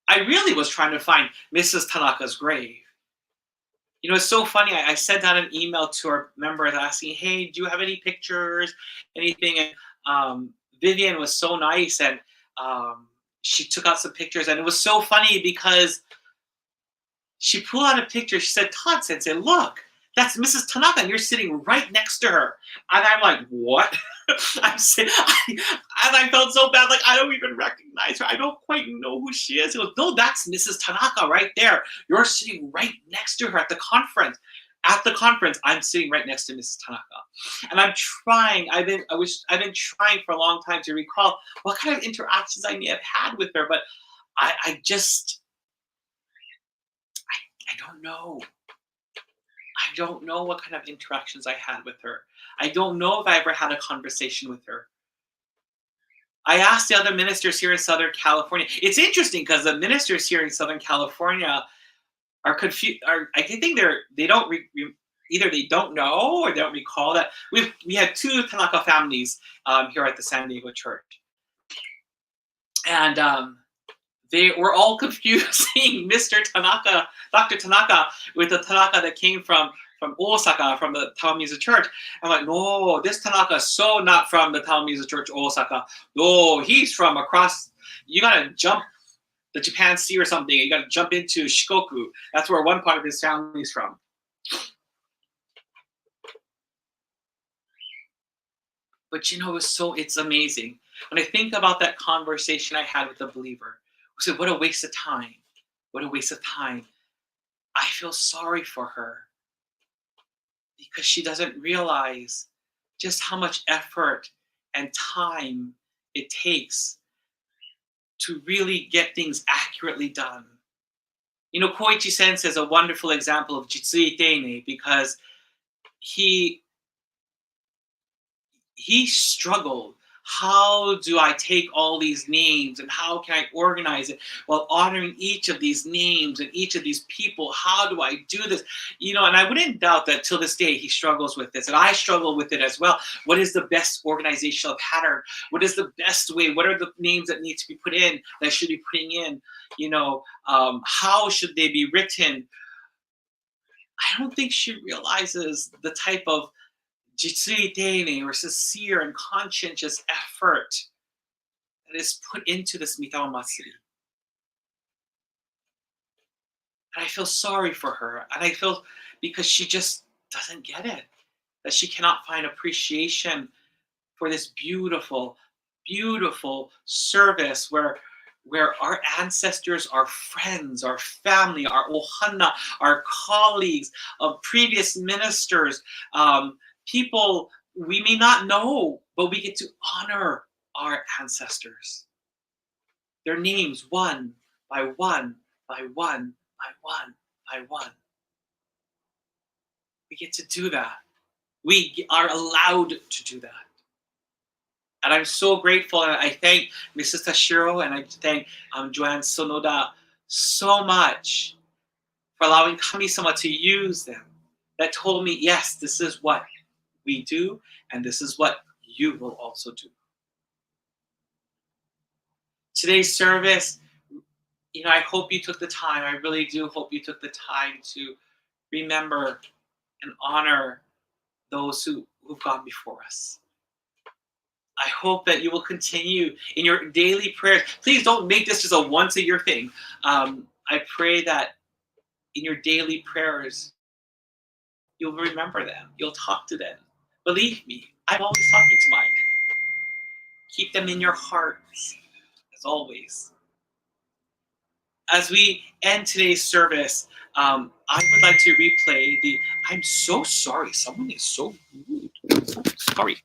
I really was trying to find Mrs. Tanaka's grave. It's so funny. I sent out an email to our members asking, hey, do you have any pictures, anything? And Vivian was so nice, and she took out some pictures. And it was so funny because she pulled out a picture. She said, Todd Sensei, look, that's Mrs. Tanaka, and you're sitting right next to her. And I'm like, what? And I felt so bad, like I don't even recognize her. I don't quite know who she is. He goes, no, that's Mrs. Tanaka right there. You're sitting right next to her at the conference. At the conference, I'm sitting right next to Mrs. Tanaka. And I'm trying, I've been trying for a long time to recall what kind of interactions I may have had with her, but I don't know. I don't know what kind of interactions I had with her. I don't know if I ever had a conversation with her. I asked the other ministers here in Southern California. It's interesting because the ministers here in Southern California are confused. I think they don't either they don't know or they don't recall that we had 2 Tanaka families here at the San Diego Church, and they were all confusing Mr. Tanaka, Dr. Tanaka, with the Tanaka that came from Osaka, from the Taomizu Church. I'm like, no, this Tanaka is so not from the Taomizu Church, Osaka. No, he's from across. You gotta jump the Japan Sea or something. You gotta jump into Shikoku. That's where one part of his family is from. But it's amazing. When I think about that conversation I had with a believer, who said, what a waste of time. What a waste of time. I feel sorry for her because she doesn't realize just how much effort and time it takes to really get things accurately done. Koichi Sensei is a wonderful example of Jitsui Teine because he struggled. How do I take all these names and how can I organize it while honoring each of these names and each of these people? How do I do this? And I wouldn't doubt that till this day he struggles with this, and I struggle with it as well. What is the best organizational pattern? What is the best way? What are the names that need to be put in, that I should be putting in? How should they be written? I don't think she realizes the type of 実利丁寧 or sincere and conscientious effort that is put into this Mitama Matsuri. And I feel sorry for her. And I feel because she just doesn't get it, that she cannot find appreciation for this beautiful, beautiful service where our ancestors, our friends, our family, our ohana, our colleagues, previous ministers, people we may not know, but we get to honor our ancestors. Their names one by one, by one, by one, by one. We get to do that. We are allowed to do that. And I'm so grateful, and I thank Mrs. Tashiro and I thank Joanne Sonoda so much for allowing Kami-sama to use them. That told me, yes, this is what we do, and this is what you will also do. Today's service, I hope you took the time. I really do hope you took the time to remember and honor those who've gone before us. I hope that you will continue in your daily prayers. Please don't make this just a once a year thing. I pray that in your daily prayers, you'll remember them. You'll talk to them. Believe me, I'm always talking to mine. Keep them in your hearts, as always. As we end today's service, I would like to replay I'm so sorry. Someone is so rude. Sorry.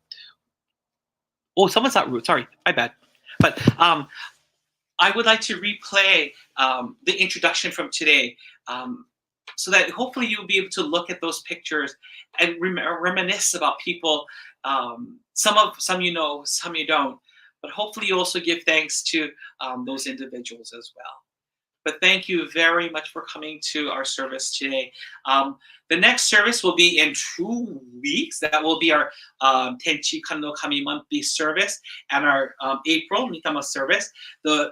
Oh, someone's not rude. Sorry, my bad. But I would like to replay the introduction from today, so that hopefully you'll be able to look at those pictures and reminisce about people. Some you know, some you don't. But hopefully you also give thanks to those individuals as well. But thank you very much for coming to our service today. The next service will be in 2 weeks. That will be our Tenchi Kanno Kami monthly service and our April Mitama service. The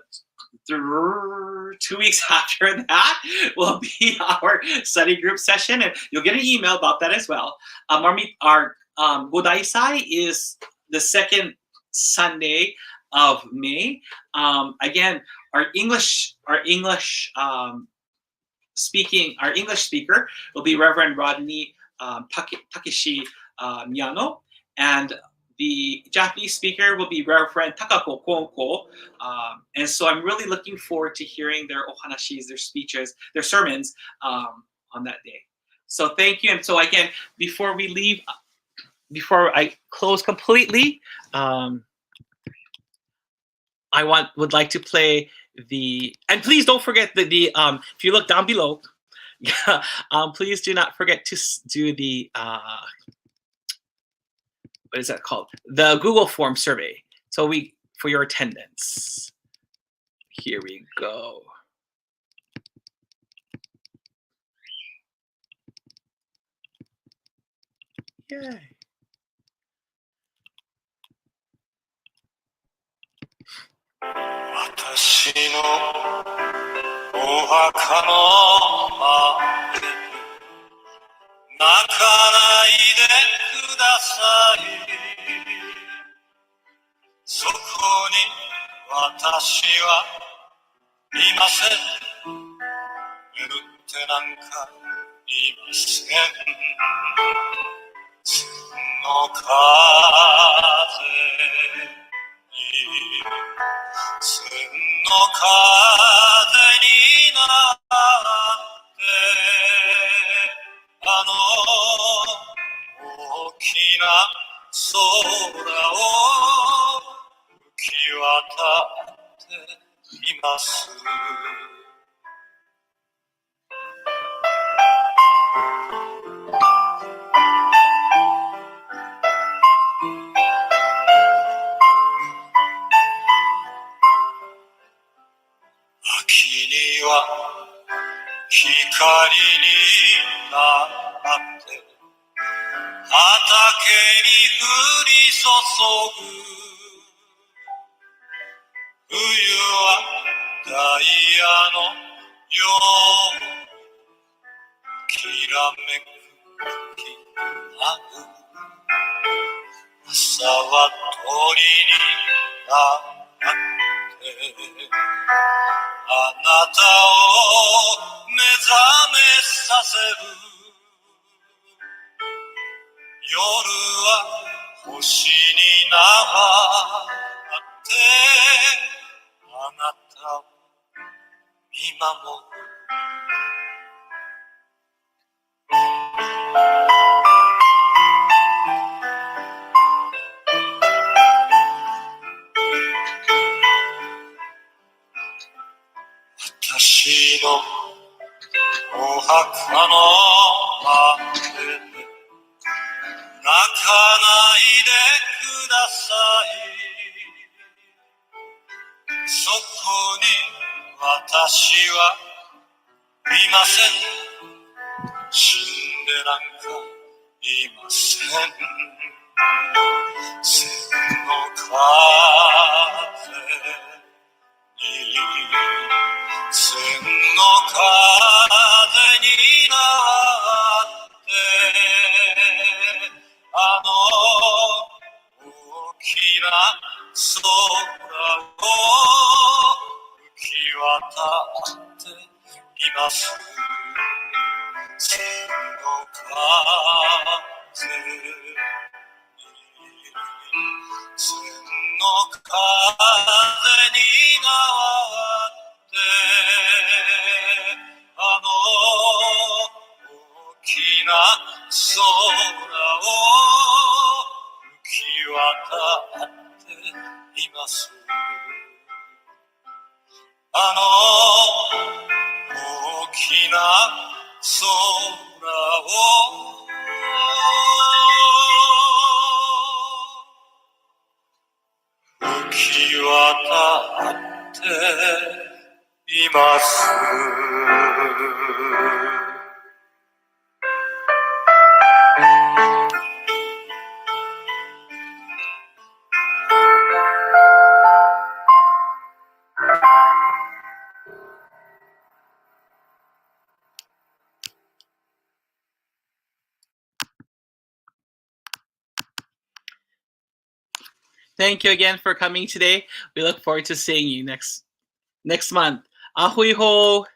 2 weeks after that will be our study group session, and you'll get an email about that as well. Our Godaisai is the second Sunday of May. Again, our English speaker will be Reverend Rodney Takeshi Miyano, and the Japanese speaker will be Reverend Takako Konko. And so I'm really looking forward to hearing their ohanashis, their speeches, their sermons on that day. So thank you. And so again, before we leave, before I close completely, I would like to play and please don't forget the if you look down below, please do not forget to do the what is that called? The Google form survey. So for your attendance. Here we go. Yay. めくきなる朝は鳥になってあなたを目覚めさせる夜は星になってあなたを見守る私のお墓の前で泣かないでくださいそこに私はいません死んでなんかいません千の風に千の風になってあの大きな空を浮き渡っています千の風に千の風になってあの大きな空を浮き渡っていますあの大きな空を浮き渡っています。Thank you again for coming today. We look forward to seeing you next month. Ahoy ho!